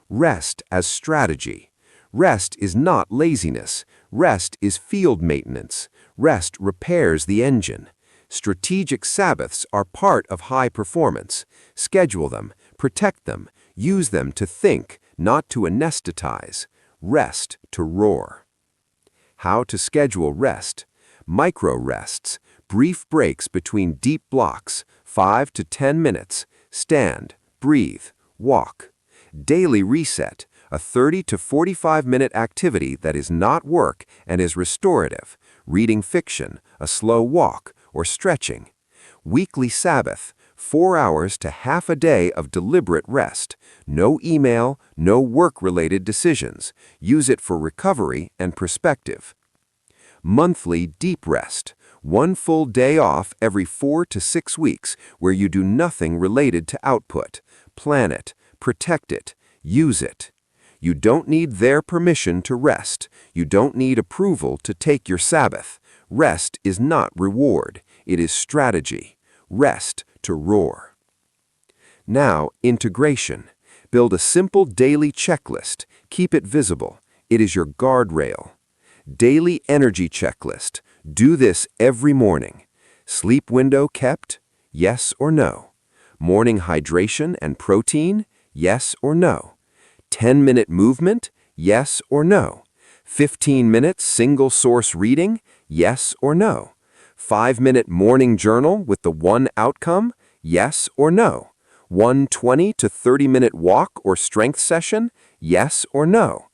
Rest as strategy. Rest is not laziness. Rest is field maintenance. Rest repairs the engine. Strategic Sabbaths are part of high performance. Schedule them, protect them, use them to think, not to anesthetize. Rest to roar. How to schedule rest. Micro rests. Brief breaks between deep blocks, 5 to 10 minutes. Stand, breathe, walk. Daily reset, a 30 to 45-minute activity that is not work and is restorative. Reading fiction, a slow walk, or stretching. Weekly Sabbath, 4 hours to half a day of deliberate rest. No email, no work-related decisions. Use it for recovery and perspective. Monthly deep rest. 1 full day off every 4 to 6 weeks where you do nothing related to output. Plan it. Protect it. Use it. You don't need their permission to rest. You don't need approval to take your Sabbath. Rest is not reward. It is strategy. Rest to roar. Now, integration. Build a simple daily checklist. Keep it visible. It is your guardrail. Daily energy checklist. Do this every morning. Sleep window kept? Yes or no? Morning hydration and protein? Yes or no? 10-minute movement? Yes or no? 15 minutes single source reading? Yes or no? 5-minute morning journal with the one outcome? Yes or no? One 20 to 30-minute walk or strength session? Yes or no?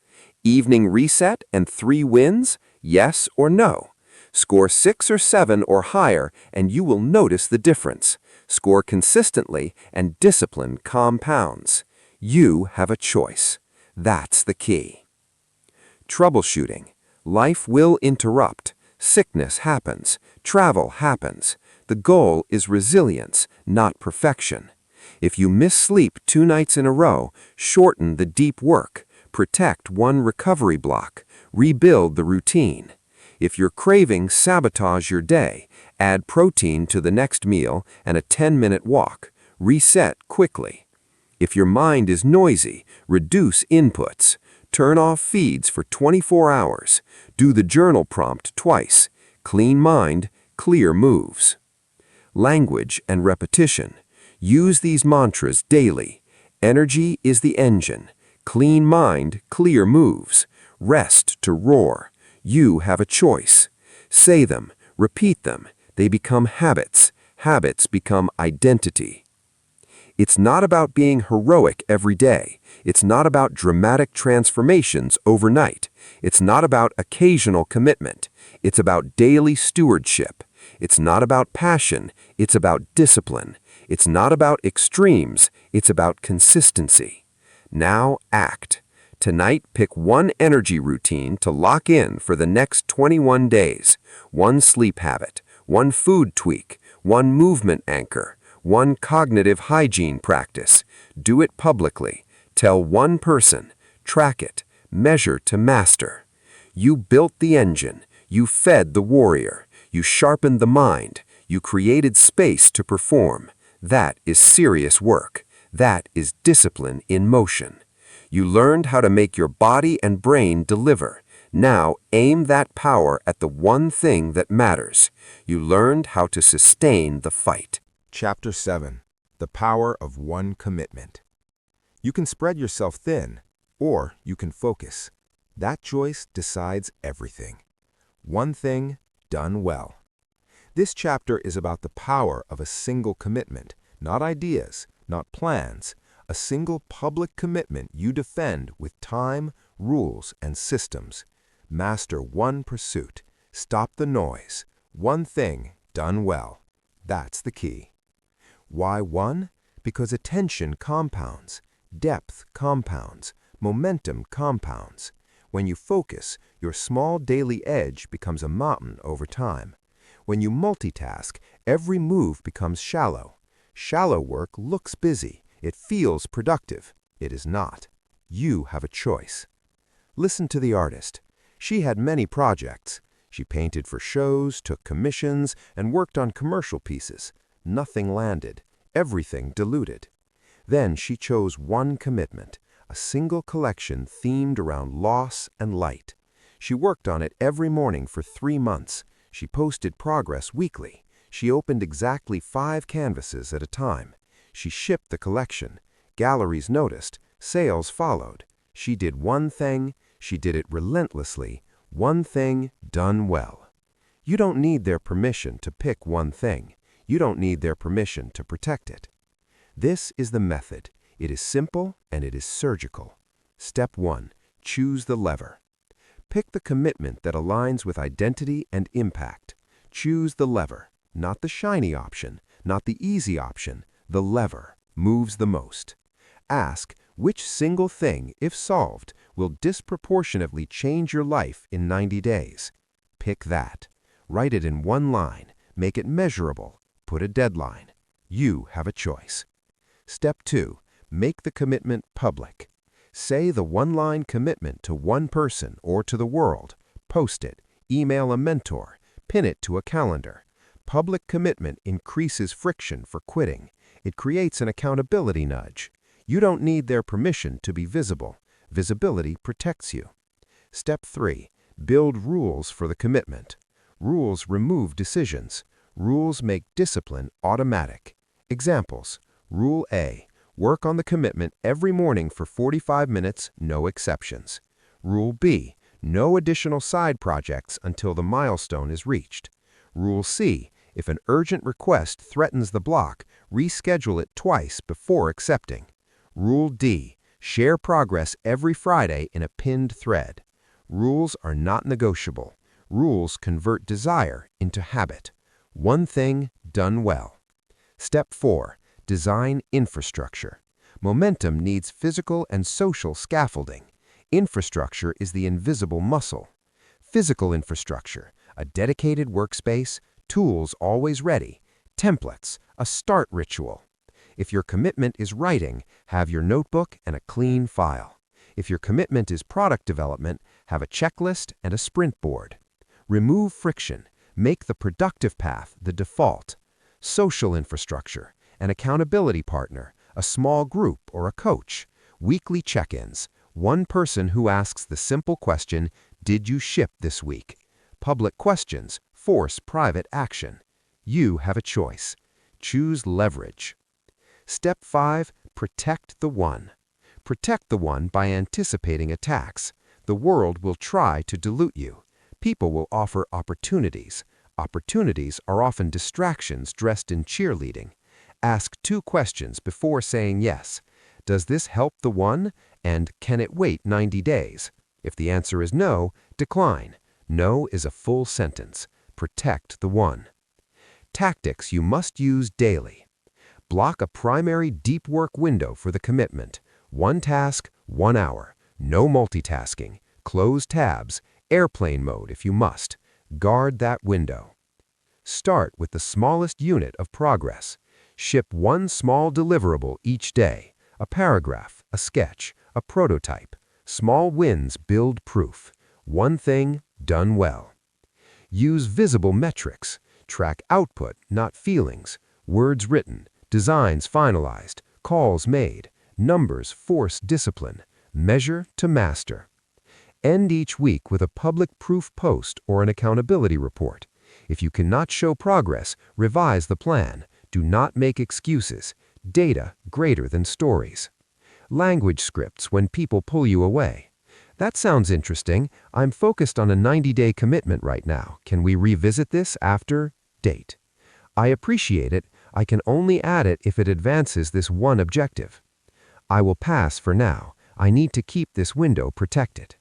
Evening reset and 3 wins? Yes or no? Score 6 or 7 or higher and you will notice the difference. Score consistently and discipline compounds. You have a choice. That's the key. Troubleshooting. Life will interrupt. Sickness happens. Travel happens. The goal is resilience, not perfection. If you miss sleep 2 nights in a row, shorten the deep work. Protect one recovery block. Rebuild the routine. If your cravings sabotage your day, add protein to the next meal and a 10-minute walk. Reset quickly. If your mind is noisy, reduce inputs. Turn off feeds for 24 hours. Do the journal prompt twice. Clean mind, clear moves. Language and repetition. Use these mantras daily. Energy is the engine. Clean mind, clear moves. Rest to roar. You have a choice. Say them, repeat them. They become habits. Habits become identity. It's not about being heroic every day. It's not about dramatic transformations overnight. It's not about occasional commitment. It's about daily stewardship. It's not about passion. It's about discipline. It's not about extremes. It's about consistency. Now act. Tonight, pick one energy routine to lock in for the next 21 days. One sleep habit, one food tweak, one movement anchor, one cognitive hygiene practice. Do it publicly. Tell one person. Track it. Measure to master. You built the engine. You fed the warrior. You sharpened the mind. You created space to perform. That is serious work. That is discipline in motion. You learned how to make your body and brain deliver. Now aim that power at the one thing that matters. You learned how to sustain the fight. Chapter 7. The Power of One Commitment. You can spread yourself thin, or you can focus. That choice decides everything. One thing done well. This chapter is about the power of a single commitment, not ideas, not plans, a single public commitment you defend with time, rules, and systems. Master one pursuit. Stop the noise. One thing done well. That's the key. Why one? Because attention compounds, depth compounds, momentum compounds. When you focus, your small daily edge becomes a mountain over time. When you multitask, every move becomes shallow. Shallow work looks busy. It feels productive. It is not. You have a choice. Listen to the artist. She had many projects. She painted for shows, took commissions, and worked on commercial pieces. Nothing landed. Everything diluted. Then she chose one commitment, a single collection themed around loss and light. She worked on it every morning for 3 months. She posted progress weekly. She opened exactly 5 canvases at a time. She shipped the collection. Galleries noticed. Sales followed. She did one thing. She did it relentlessly. One thing done well. You don't need their permission to pick one thing. You don't need their permission to protect it. This is the method. It is simple and it is surgical. Step 1. Choose the lever. Pick the commitment that aligns with identity and impact. Choose the lever, not the shiny option, not the easy option. The lever moves the most. Ask which single thing, if solved, will disproportionately change your life in 90 days. Pick that. Write it in one line. Make it measurable. Put a deadline. You have a choice. Step 2. Make the commitment public. Say the one-line commitment to one person or to the world. Post it. Email a mentor. Pin it to a calendar. Public commitment increases friction for quitting. It creates an accountability nudge. You don't need their permission to be visible. Visibility protects you. Step 3. Build rules for the commitment. Rules remove decisions. Rules make discipline automatic. Examples. Rule A. Work on the commitment every morning for 45 minutes, no exceptions. Rule B. No additional side projects until the milestone is reached. Rule C. If an urgent request threatens the block, reschedule it twice before accepting. Rule D. Share progress every Friday in a pinned thread. Rules are not negotiable. Rules convert desire into habit. One thing done well. Step 4. Design infrastructure. Momentum needs physical and social scaffolding. Infrastructure is the invisible muscle. Physical infrastructure, a dedicated workspace, tools always ready, templates, a start ritual. If your commitment is writing, have your notebook and a clean file. If your commitment is product development, have a checklist and a sprint board. Remove friction. Make the productive path the default. Social infrastructure, an accountability partner, a small group or a coach. Weekly check-ins. One person who asks the simple question, "Did you ship this week?" Public questions force private action. You have a choice. Choose leverage. Step 5. Protect the one. Protect the one by anticipating attacks. The world will try to dilute you. People will offer opportunities. Opportunities are often distractions dressed in cheerleading. Ask 2 questions before saying yes. Does this help the one? And can it wait 90 days? If the answer is no, decline. No is a full sentence. Protect the one. Tactics you must use daily. Block a primary deep work window for the commitment. 1 task, 1 hour. No multitasking. Close tabs. Airplane mode if you must. Guard that window. Start with the smallest unit of progress. Ship 1 small deliverable each day. A paragraph, a sketch, a prototype. Small wins build proof. One thing done well. Use visible metrics. Track output, not feelings. Words written, designs finalized, calls made. Numbers force discipline. Measure to master. End each week with a public proof post or an accountability report. If you cannot show progress, revise the plan. Do not make excuses. Data greater than stories. Language scripts when people pull you away. That sounds interesting. I'm focused on a 90-day commitment right now. Can we revisit this after date? I appreciate it. I can only add it if it advances this one objective. I will pass for now. I need to keep this window protected.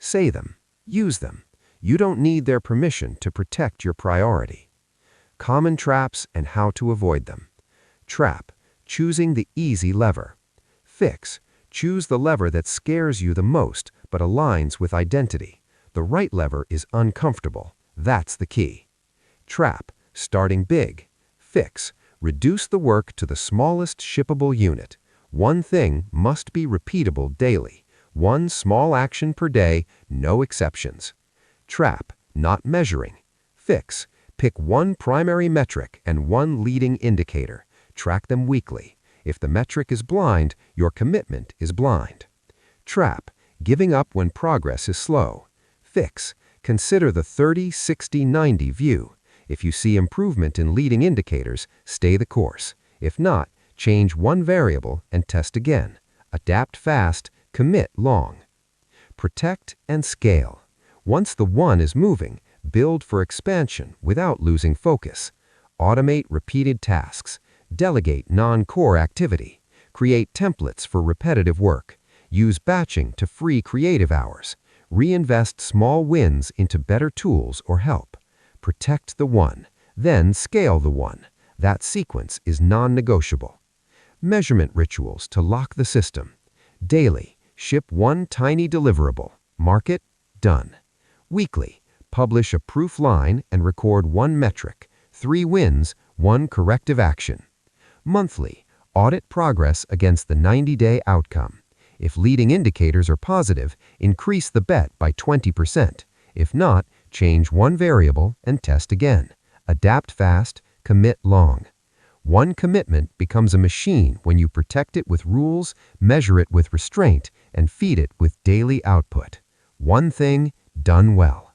Say them. Use them. You don't need their permission to protect your priority. Common traps and how to avoid them. Trap. Choosing the easy lever. Fix. Choose the lever that scares you the most but aligns with identity. The right lever is uncomfortable. That's the key. Trap. Starting big. Fix. Reduce the work to the smallest shippable unit. One thing must be repeatable daily. 1 small action per day, no exceptions. Trap. Not measuring. Fix. Pick 1 primary metric and 1 leading indicator. Track them weekly. If the metric is blind, your commitment is blind. Trap. Giving up when progress is slow. Fix. Consider the 30-60-90 view. If you see improvement in leading indicators, stay the course. If not, change 1 variable and test again. Adapt fast, commit long. Protect and scale. Once the one is moving, build for expansion without losing focus. Automate repeated tasks. Delegate non-core activity. Create templates for repetitive work. Use batching to free creative hours. Reinvest small wins into better tools or help. Protect the one, then scale the one. That sequence is non-negotiable. Measurement rituals to lock the system. Daily, ship 1 tiny deliverable. Mark it, done. Weekly, publish a proof line and record 1 metric. 3 wins, 1 corrective action. Monthly, audit progress against the 90-day outcome. If leading indicators are positive, increase the bet by 20%. If not, change 1 variable and test again. Adapt fast, commit long. One commitment becomes a machine when you protect it with rules, measure it with restraint, and feed it with daily output. One thing done well.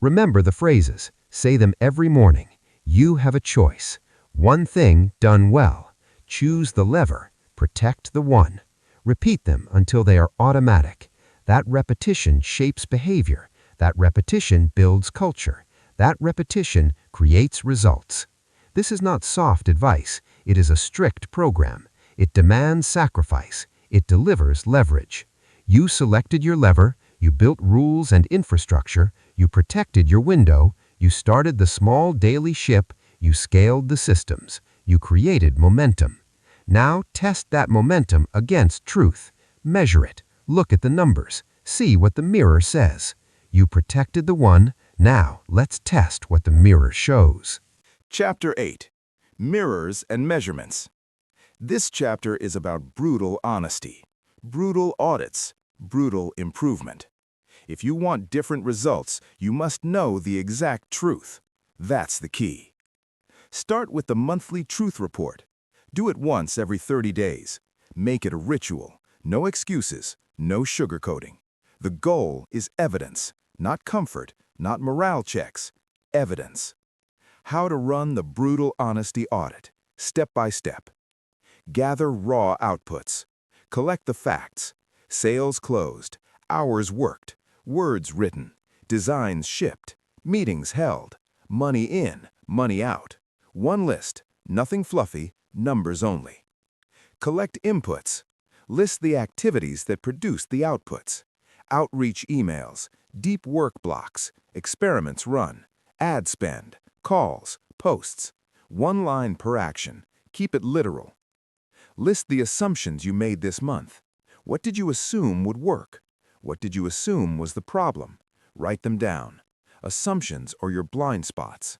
Remember the phrases. Say them every morning. You have a choice. One thing done well. Choose the lever. Protect the one. Repeat them until they are automatic. That repetition shapes behavior. That repetition builds culture. That repetition creates results. This is not soft advice. It is a strict program. It demands sacrifice. It delivers leverage. You selected your lever. You built rules and infrastructure. You protected your window. You started the small daily ship. You scaled the systems. You created momentum. Now test that momentum against truth. Measure it. Look at the numbers. See what the mirror says. You protected the one. Now let's test what the mirror shows. Chapter 8. Mirrors and Measurements. This chapter is about brutal honesty, brutal audits, brutal improvement. If you want different results, you must know the exact truth. That's the key. Start with the monthly truth report. Do it once every 30 days. Make it a ritual. No excuses, no sugarcoating. The goal is evidence, not comfort, not morale checks. Evidence. How to run the brutal honesty audit, step by step. Gather raw outputs. Collect the facts. Sales closed, hours worked, words written, designs shipped, meetings held, money in, money out. One list, nothing fluffy, numbers only. Collect inputs. List the activities that produce the outputs. Outreach emails, deep work blocks, experiments run, ad spend, calls, posts. One line per action. Keep it literal. List the assumptions you made this month. What did you assume would work? What did you assume was the problem? Write them down. Assumptions are your blind spots.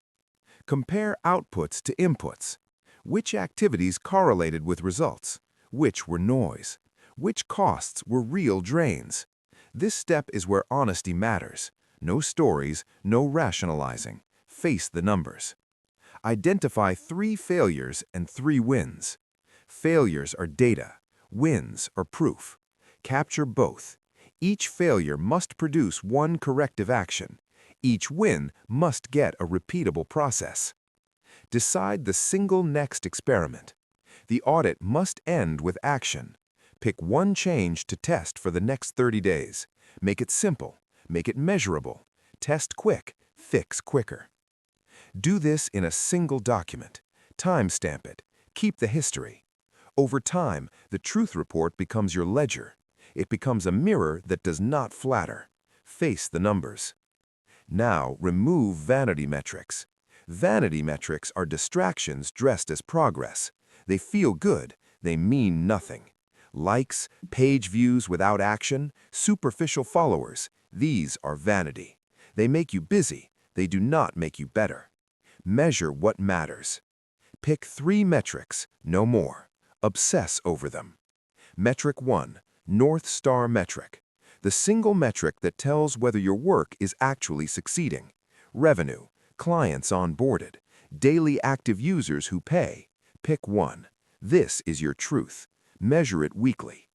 Compare outputs to inputs. Which activities correlated with results? Which were noise? Which costs were real drains? This step is where honesty matters. No stories, no rationalizing. Face the numbers. Identify 3 failures and 3 wins. Failures are data. Wins are proof. Capture both. Each failure must produce one corrective action. Each win must get a repeatable process. Decide the single next experiment. The audit must end with action. Pick one change to test for the next 30 days. Make it simple. Make it measurable. Test quick. Fix quicker. Do this in a single document. Timestamp it. Keep the history. Over time, the truth report becomes your ledger. It becomes a mirror that does not flatter. Face the numbers. Now, remove vanity metrics. Vanity metrics are distractions dressed as progress. They feel good. They mean nothing. Likes, page views without action, superficial followers. These are vanity. They make you busy. They do not make you better. Measure what matters. Pick 3 metrics, no more. Obsess over them. Metric 1, North Star metric. The single metric that tells whether your work is actually succeeding. Revenue, clients onboarded, daily active users who pay. Pick one. This is your truth. Measure it weekly.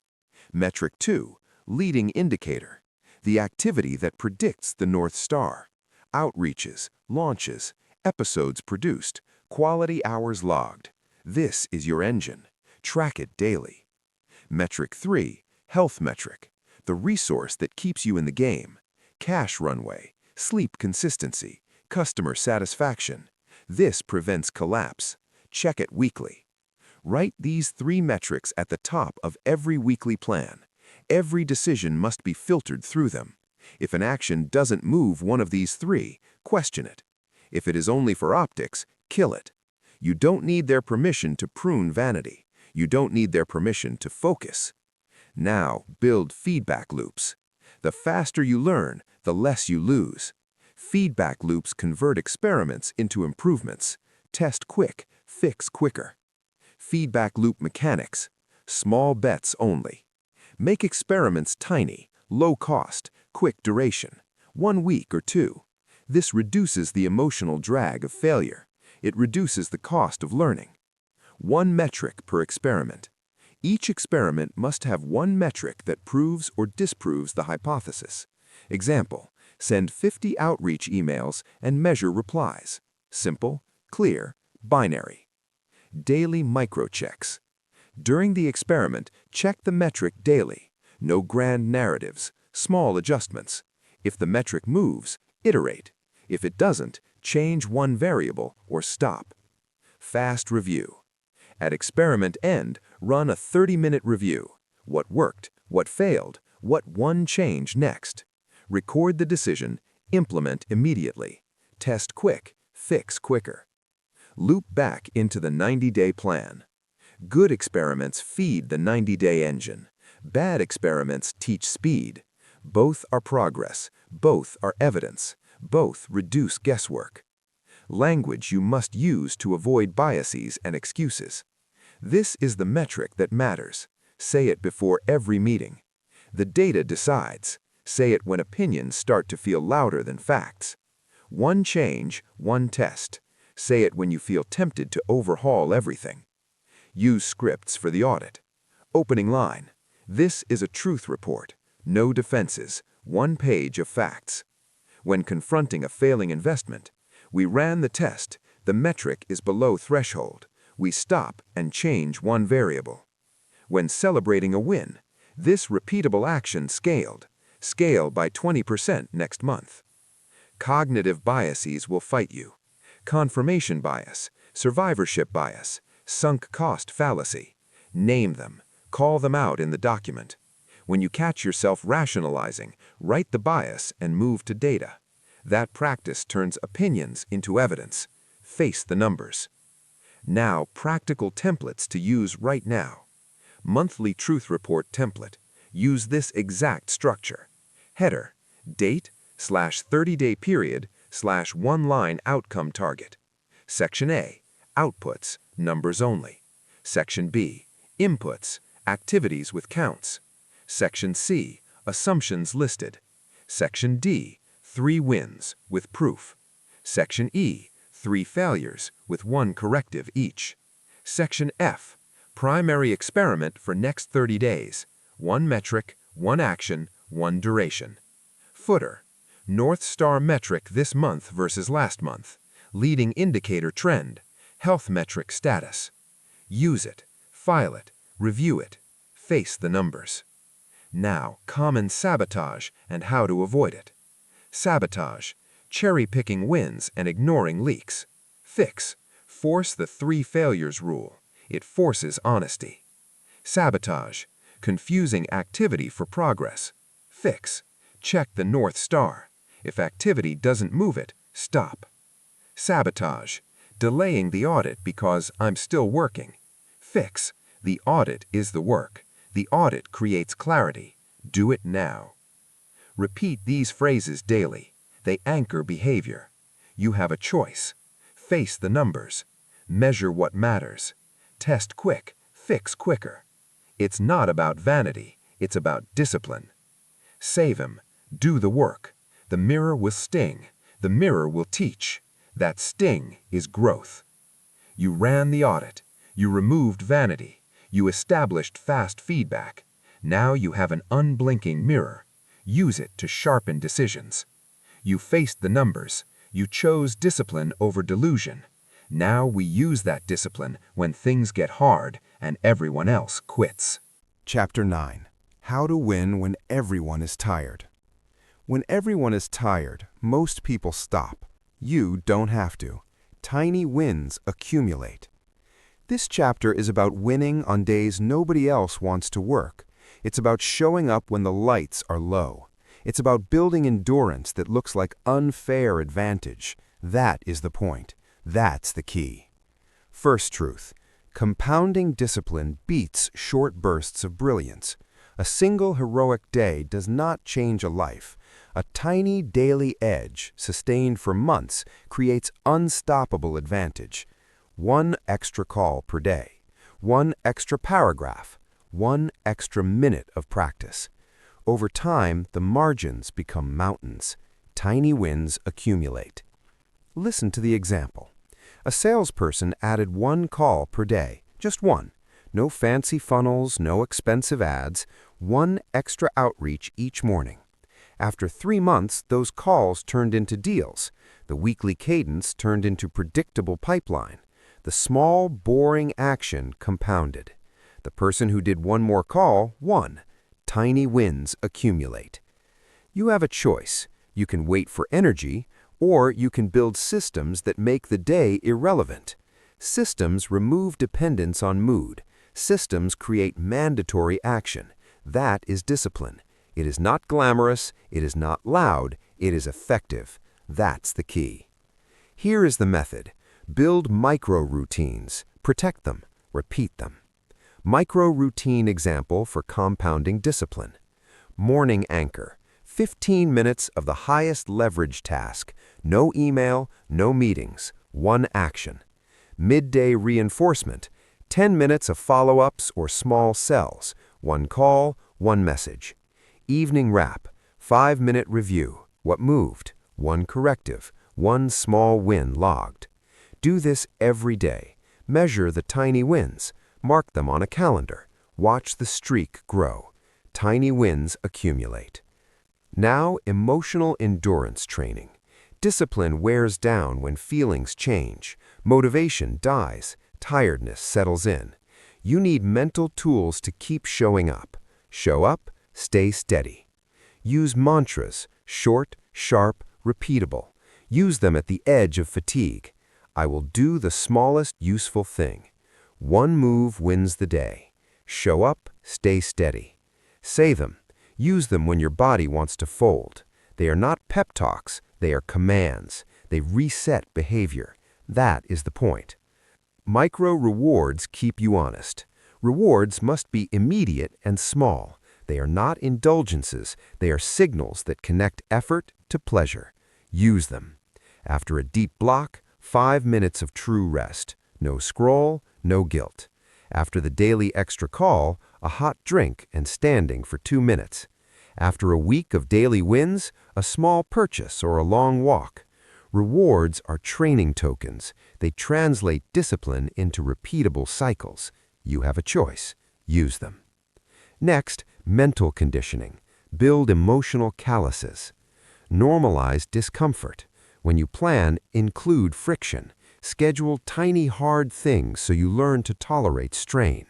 Metric 2, leading indicator. The activity that predicts the North Star. Outreaches, launches, episodes produced, quality hours logged. This is your engine. Track it daily. Metric 3, health metric. The resource that keeps you in the game. Cash runway, sleep consistency, customer satisfaction. This prevents collapse. Check it weekly. Write these 3 metrics at the top of every weekly plan. Every decision must be filtered through them. If an action doesn't move one of these 3, question it. If it is only for optics, kill it. You don't need their permission to prune vanity. You don't need their permission to focus. Now, build feedback loops. The faster you learn, the less you lose. Feedback loops convert experiments into improvements. Test quick, fix quicker. Feedback loop mechanics. Small bets only. Make experiments tiny, low cost, quick duration. 1 week or 2. This reduces the emotional drag of failure. It reduces the cost of learning. 1 metric per experiment. Each experiment must have 1 metric that proves or disproves the hypothesis. Example, send 50 outreach emails and measure replies. Simple, Clear, binary. Daily microchecks. During the experiment, check the metric daily. No grand narratives, small adjustments. If the metric moves, iterate. If it doesn't, change one variable or stop. Fast review. At experiment end, run a 30-minute review. What worked, what failed, what one change next. Record the decision, implement immediately. Test quick, fix quicker. Loop back into the 90-day plan. Good experiments feed the 90-day engine. Bad experiments teach speed. Both are progress. Both are evidence. Both reduce guesswork. Language you must use to avoid biases and excuses. This is the metric that matters. Say it before every meeting. The data decides. Say it when opinions start to feel louder than facts. One change, one test. Say it when you feel tempted to overhaul everything. Use scripts for the audit. Opening line. This is a truth report. No defenses. One page of facts. When confronting a failing investment, we ran the test. The metric is below threshold. We stop and change one variable. When celebrating a win, this repeatable action scaled. Scale by 20% next month. Cognitive biases will fight you. Confirmation bias, survivorship bias, sunk cost fallacy. Name them. Call them out in the document. When you catch yourself rationalizing, write the bias and move to data. That practice turns opinions into evidence. Face the numbers. Now, practical templates to use right now. Monthly truth report template. Use this exact structure. Header, date/30-day period/one-line outcome target. Section A, outputs, numbers only. Section B, inputs, activities with counts. Section C, assumptions listed. Section D, 3 wins with proof. Section E, 3 failures with 1 corrective each. Section F, primary experiment for next 30 days. 1 metric, 1 action, 1 duration. Footer, North Star metric this month versus last month. Leading indicator trend, health metric status. Use it, file it, review it, face the numbers. Now, common sabotage and how to avoid it. Sabotage, cherry-picking wins and ignoring leaks. Fix, force the 3 failures rule. It forces honesty. Sabotage, confusing activity for progress. Fix, check the North Star. If activity doesn't move it, stop. Sabotage, delaying the audit because I'm still working. Fix, the audit is the work. The audit creates clarity. Do it now. Repeat these phrases daily. They anchor behavior. You have a choice. Face the numbers. Measure what matters. Test quick. Fix quicker. It's not about vanity. It's about discipline. Save him. Do the work. The mirror will sting. The mirror will teach. That sting is growth. You ran the audit. You removed vanity. You established fast feedback. Now you have an unblinking mirror. Use it to sharpen decisions. You faced the numbers. You chose discipline over delusion. Now we use that discipline when things get hard and everyone else quits. Chapter 9. How to win when everyone is tired. When everyone is tired, most people stop. You don't have to. Tiny wins accumulate. This chapter is about winning on days nobody else wants to work. It's about showing up when the lights are low. It's about building endurance that looks like unfair advantage. That is the point. That's the key. First truth. Compounding discipline beats short bursts of brilliance. A single heroic day does not change a life. A tiny daily edge, sustained for months, creates unstoppable advantage. 1 extra call per day. 1 extra paragraph. 1 extra minute of practice. Over time, the margins become mountains. Tiny wins accumulate. Listen to the example. A salesperson added 1 call per day, just 1. No fancy funnels, no expensive ads, 1 extra outreach each morning. After 3 months, those calls turned into deals. The weekly cadence turned into predictable pipeline. The small, boring action compounded. The person who did one more call won. Tiny wins accumulate. You have a choice. You can wait for energy, or you can build systems that make the day irrelevant. Systems remove dependence on mood. Systems create mandatory action. That is discipline. It is not glamorous, it is not loud, it is effective. That's the key. Here is the method. Build micro-routines. Protect them. Repeat them. Micro-routine example for compounding discipline. Morning anchor. 15 minutes of the highest leverage task. No email, no meetings. One action. Midday reinforcement. 10 minutes of follow-ups or small cells. One call, one message. Evening wrap. 5-minute review. What moved? One corrective. One small win logged. Do this every day. Measure the tiny wins. Mark them on a calendar. Watch the streak grow. Tiny wins accumulate. Now, emotional endurance training. Discipline wears down when feelings change. Motivation dies. Tiredness settles in. You need mental tools to keep showing up. Show up, stay steady. Use mantras, short, sharp, repeatable. Use them at the edge of fatigue. I will do the smallest useful thing. One move wins the day. Show up, stay steady. Say them. Use them when your body wants to fold. They are not pep talks, they are commands. They reset behavior. That is the point. Micro rewards keep you honest. Rewards must be immediate and small. They are not indulgences, they are signals that connect effort to pleasure. Use them. After a deep block, 5 minutes of true rest. No scroll, no guilt. After the daily extra call, a hot drink and standing for 2 minutes. After a week of daily wins, a small purchase or a long walk. Rewards are training tokens. They translate discipline into repeatable cycles. You have a choice. Use them. Next, mental conditioning. Build emotional calluses. Normalize discomfort. When you plan, include friction. Schedule tiny hard things so you learn to tolerate strain.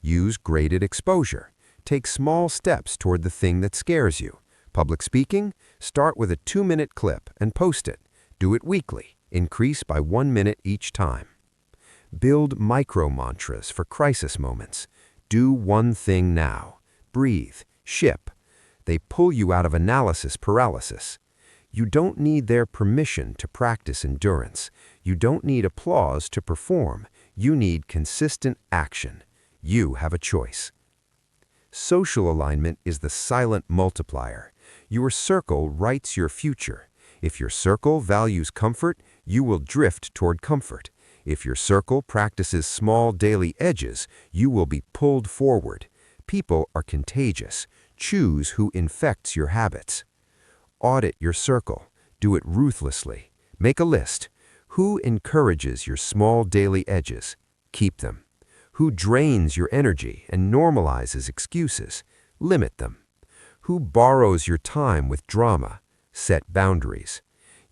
Use graded exposure. Take small steps toward the thing that scares you. Public speaking? Start with a 2-minute clip and post it. Do it weekly. Increase by 1 minute each time. Build micro-mantras for crisis moments. Do one thing now. Breathe. Ship. They pull you out of analysis paralysis. You don't need their permission to practice endurance. You don't need applause to perform. You need consistent action. You have a choice. Social alignment is the silent multiplier. Your circle writes your future. If your circle values comfort, you will drift toward comfort. If your circle practices small daily edges, you will be pulled forward. People are contagious. Choose who infects your habits. Audit your circle. Do it ruthlessly. Make a list. Who encourages your small daily edges? Keep them. Who drains your energy and normalizes excuses? Limit them. Who borrows your time with drama? Set boundaries.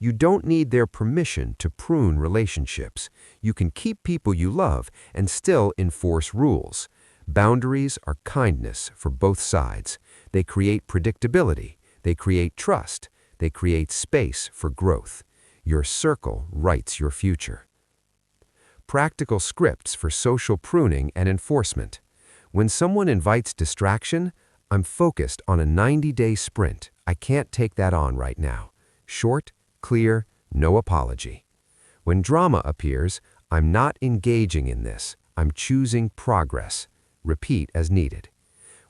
You don't need their permission to prune relationships. You can keep people you love and still enforce rules. Boundaries are kindness for both sides. They create predictability. They create trust. They create space for growth. Your circle writes your future. Practical scripts for social pruning and enforcement. When someone invites distraction, I'm focused on a 90-day sprint. I can't take that on right now. Short, clear, no apology. When drama appears, I'm not engaging in this. I'm choosing progress. Repeat as needed.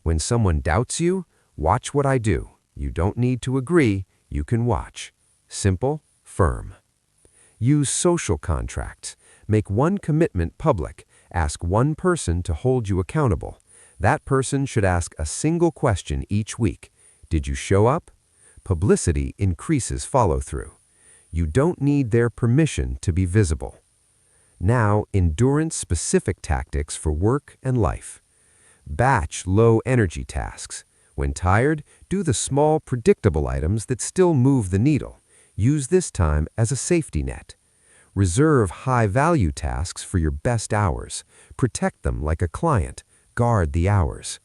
When someone doubts you, watch what I do. You don't need to agree, you can watch. Simple, firm. Use social contracts. Make one commitment public. Ask one person to hold you accountable. That person should ask a single question each week. Did you show up? Publicity increases follow-through. You don't need their permission to be visible. Now, endurance-specific tactics for work and life. Batch low-energy tasks. When tired, do the small, predictable items that still move the needle. Use this time as a safety net. Reserve high-value tasks for your best hours. Protect them like a client. Guard the hours.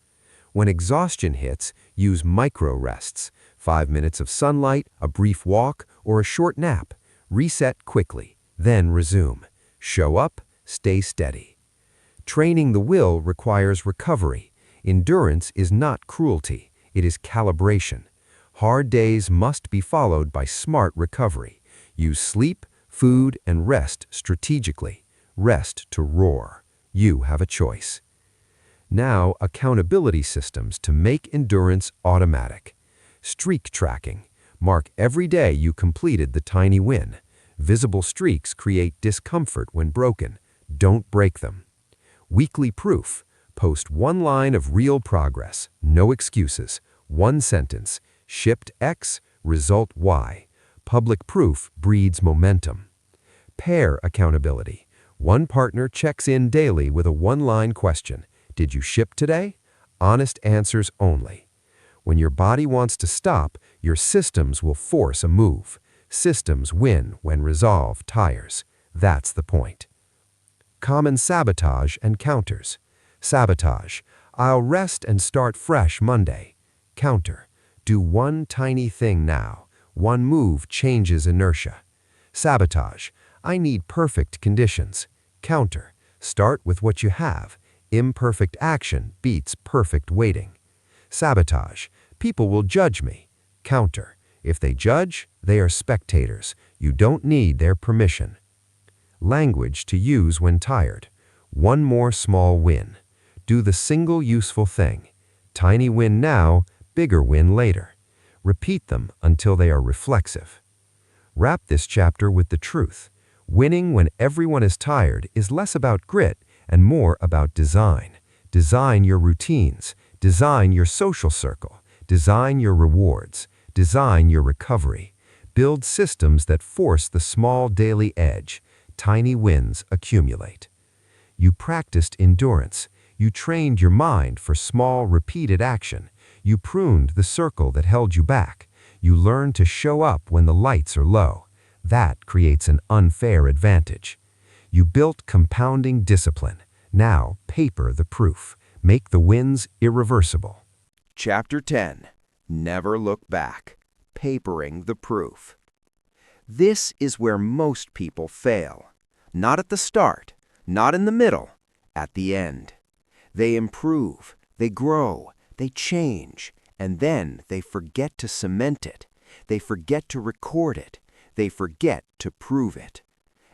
When exhaustion hits, use micro-rests. 5 minutes of sunlight, a brief walk, or a short nap. Reset quickly, then resume. Show up, stay steady. Training the will requires recovery. Endurance is not cruelty, it is calibration. Hard days must be followed by smart recovery. Use sleep, food, and rest strategically. Rest to roar. You have a choice. Now, accountability systems to make endurance automatic. Streak tracking. Mark every day you completed the tiny win. Visible streaks create discomfort when broken. Don't break them. Weekly proof. Post one line of real progress. No excuses. One sentence. Shipped X, result Y. Public proof breeds momentum. Pair accountability. One partner checks in daily with a one-line question. Did you ship today? Honest answers only. When your body wants to stop, your systems will force a move. Systems win when resolve tires. That's the point. Common sabotage and counters. Sabotage. I'll rest and start fresh Monday. Counter. Do one tiny thing now. One move changes inertia. Sabotage. I need perfect conditions. Counter. Start with what you have. Imperfect action beats perfect waiting. Sabotage. People will judge me. Counter. If they judge, they are spectators. You don't need their permission. Language to use when tired. One more small win. Do the single useful thing. Tiny win now, bigger win later. Repeat them until they are reflexive. Wrap this chapter with the truth. Winning when everyone is tired is less about grit and more about design. Design your routines. Design your social circle. Design your rewards. Design your recovery. Build systems that force the small daily edge. Tiny wins accumulate. You practiced endurance. You trained your mind for small, repeated action. You pruned the circle that held you back. You learned to show up when the lights are low. That creates an unfair advantage. You built compounding discipline. Now, paper the proof. Make the wins irreversible. Chapter 10. Never Look Back. Papering the Proof. This is where most people fail. Not at the start, not in the middle, at the end. They improve, they grow, they change, and then they forget to cement it. They forget to record it. They forget to prove it.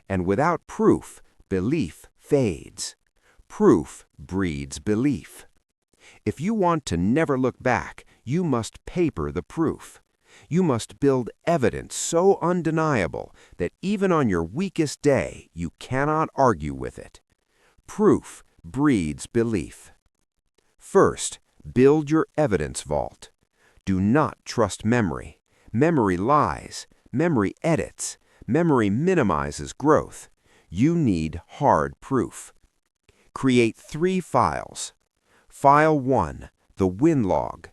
And without proof, belief fades. Proof breeds belief. If you want to never look back, you must paper the proof. You must build evidence so undeniable that even on your weakest day, you cannot argue with it. Proof breeds belief. First, build your evidence vault. Do not trust memory. Memory lies. Memory edits. Memory minimizes growth. You need hard proof. Create 3 files. File 1, the win log.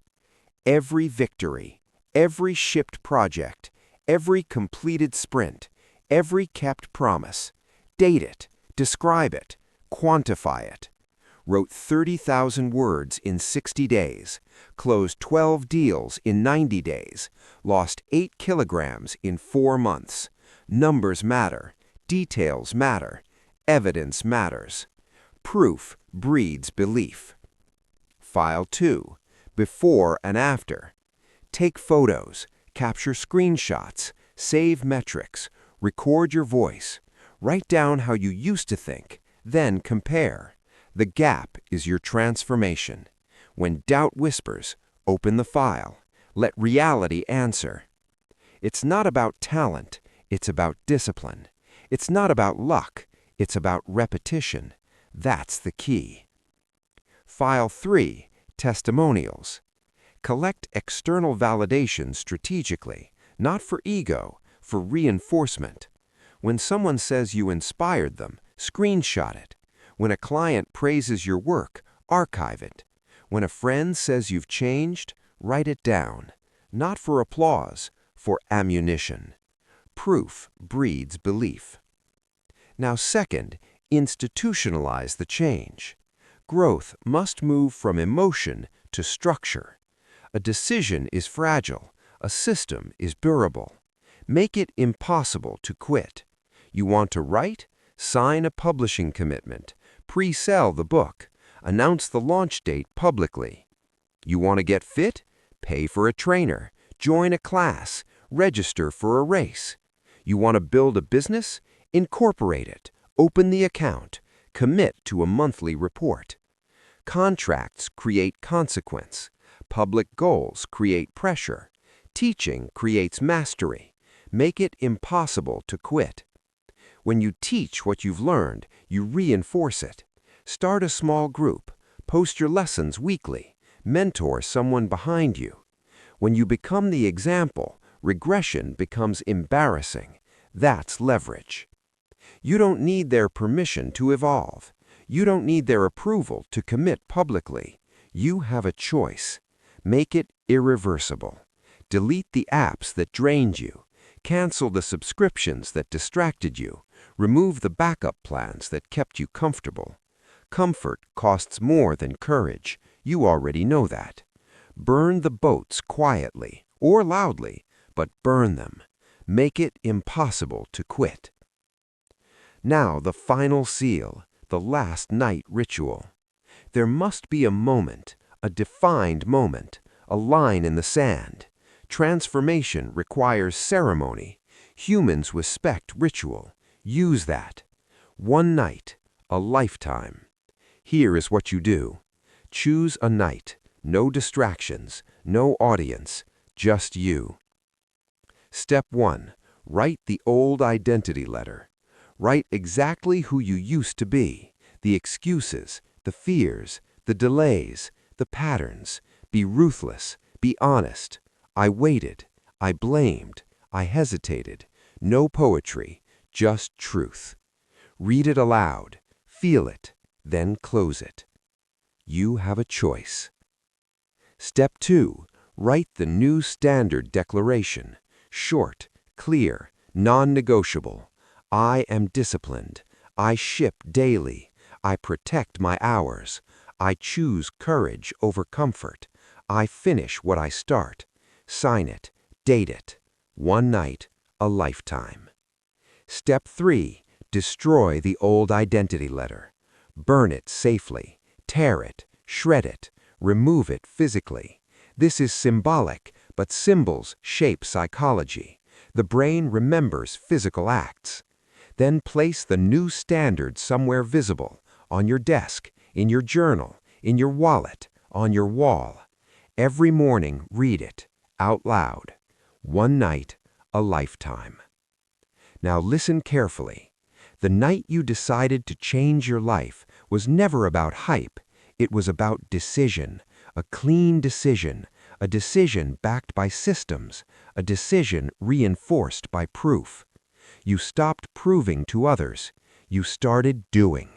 Every victory, every shipped project, every completed sprint, every kept promise. Date it, describe it, quantify it. Wrote 30,000 words in 60 days, closed 12 deals in 90 days, lost 8 kilograms in 4 months. Numbers matter, details matter, evidence matters. Proof breeds belief. File 2, before and after. Take photos, capture screenshots, save metrics, record your voice, write down how you used to think, then compare. The gap is your transformation. When doubt whispers, open the file. Let reality answer. It's not about talent, it's about discipline. It's not about luck, it's about repetition. That's the key. File 3, testimonials. Collect external validation strategically, not for ego, for reinforcement. When someone says you inspired them, screenshot it. When a client praises your work, archive it. When a friend says you've changed, write it down. Not for applause, for ammunition. Proof breeds belief. Now second, institutionalize the change. Growth must move from emotion to structure. A decision is fragile. A system is durable. Make it impossible to quit. You want to write? Sign a publishing commitment. Pre-sell the book. Announce the launch date publicly. You want to get fit? Pay for a trainer. Join a class. Register for a race. You want to build a business? Incorporate it. Open the account. Commit to a monthly report. Contracts create consequence. Public goals create pressure. Teaching creates mastery. Make it impossible to quit. When you teach what you've learned, you reinforce it. Start a small group. Post your lessons weekly. Mentor someone behind you. When you become the example, regression becomes embarrassing. That's leverage. You don't need their permission to evolve. You don't need their approval to commit publicly. You have a choice. Make it irreversible. Delete the apps that drained you. Cancel the subscriptions that distracted you. Remove the backup plans that kept you comfortable. Comfort costs more than courage. You already know that. Burn the boats quietly or loudly, but burn them. Make it impossible to quit. Now the final seal, the last night ritual. There must be a moment, a defined moment, a line in the sand. Transformation requires ceremony. Humans respect ritual. Use that. One night, a lifetime. Here is what you do. Choose a night. No distractions, no audience, just you. Step 1. Write the old identity letter. Write exactly who you used to be, the excuses, the fears, the delays, the patterns. Be ruthless, be honest. I waited, I blamed, I hesitated. No poetry, just truth. Read it aloud, feel it, then close it. You have a choice. Step 2. Write the new standard declaration. Short, clear, non-negotiable. I am disciplined. I ship daily. I protect my hours. I choose courage over comfort. I finish what I start. Sign it. Date it. One night, a lifetime. Step 3. Destroy the old identity letter. Burn it safely. Tear it. Shred it. Remove it physically. This is symbolic, but symbols shape psychology. The brain remembers physical acts. Then place the new standard somewhere visible, on your desk, in your journal, in your wallet, on your wall. Every morning, read it, out loud. One night, a lifetime. Now listen carefully. The night you decided to change your life was never about hype. It was about decision, a clean decision, a decision backed by systems, a decision reinforced by proof. You stopped proving to others. You started doing.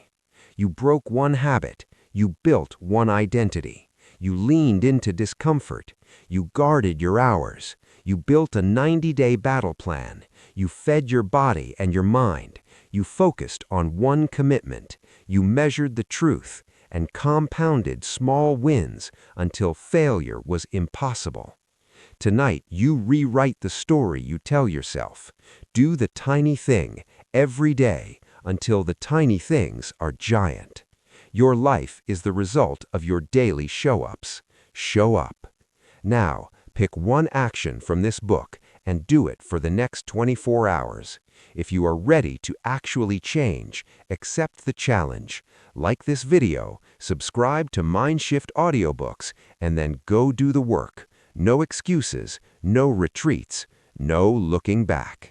You broke one habit. You built one identity. You leaned into discomfort. You guarded your hours. You built a 90-day battle plan. You fed your body and your mind. You focused on one commitment. You measured the truth and compounded small wins until failure was impossible. Tonight, you rewrite the story you tell yourself. Do the tiny thing every day until the tiny things are giant. Your life is the result of your daily show-ups. Show up. Now, pick one action from this book and do it for the next 24 hours. If you are ready to actually change, accept the challenge. Like this video, subscribe to Mindshift audiobooks, and then go do the work. No excuses, no retreats, no looking back.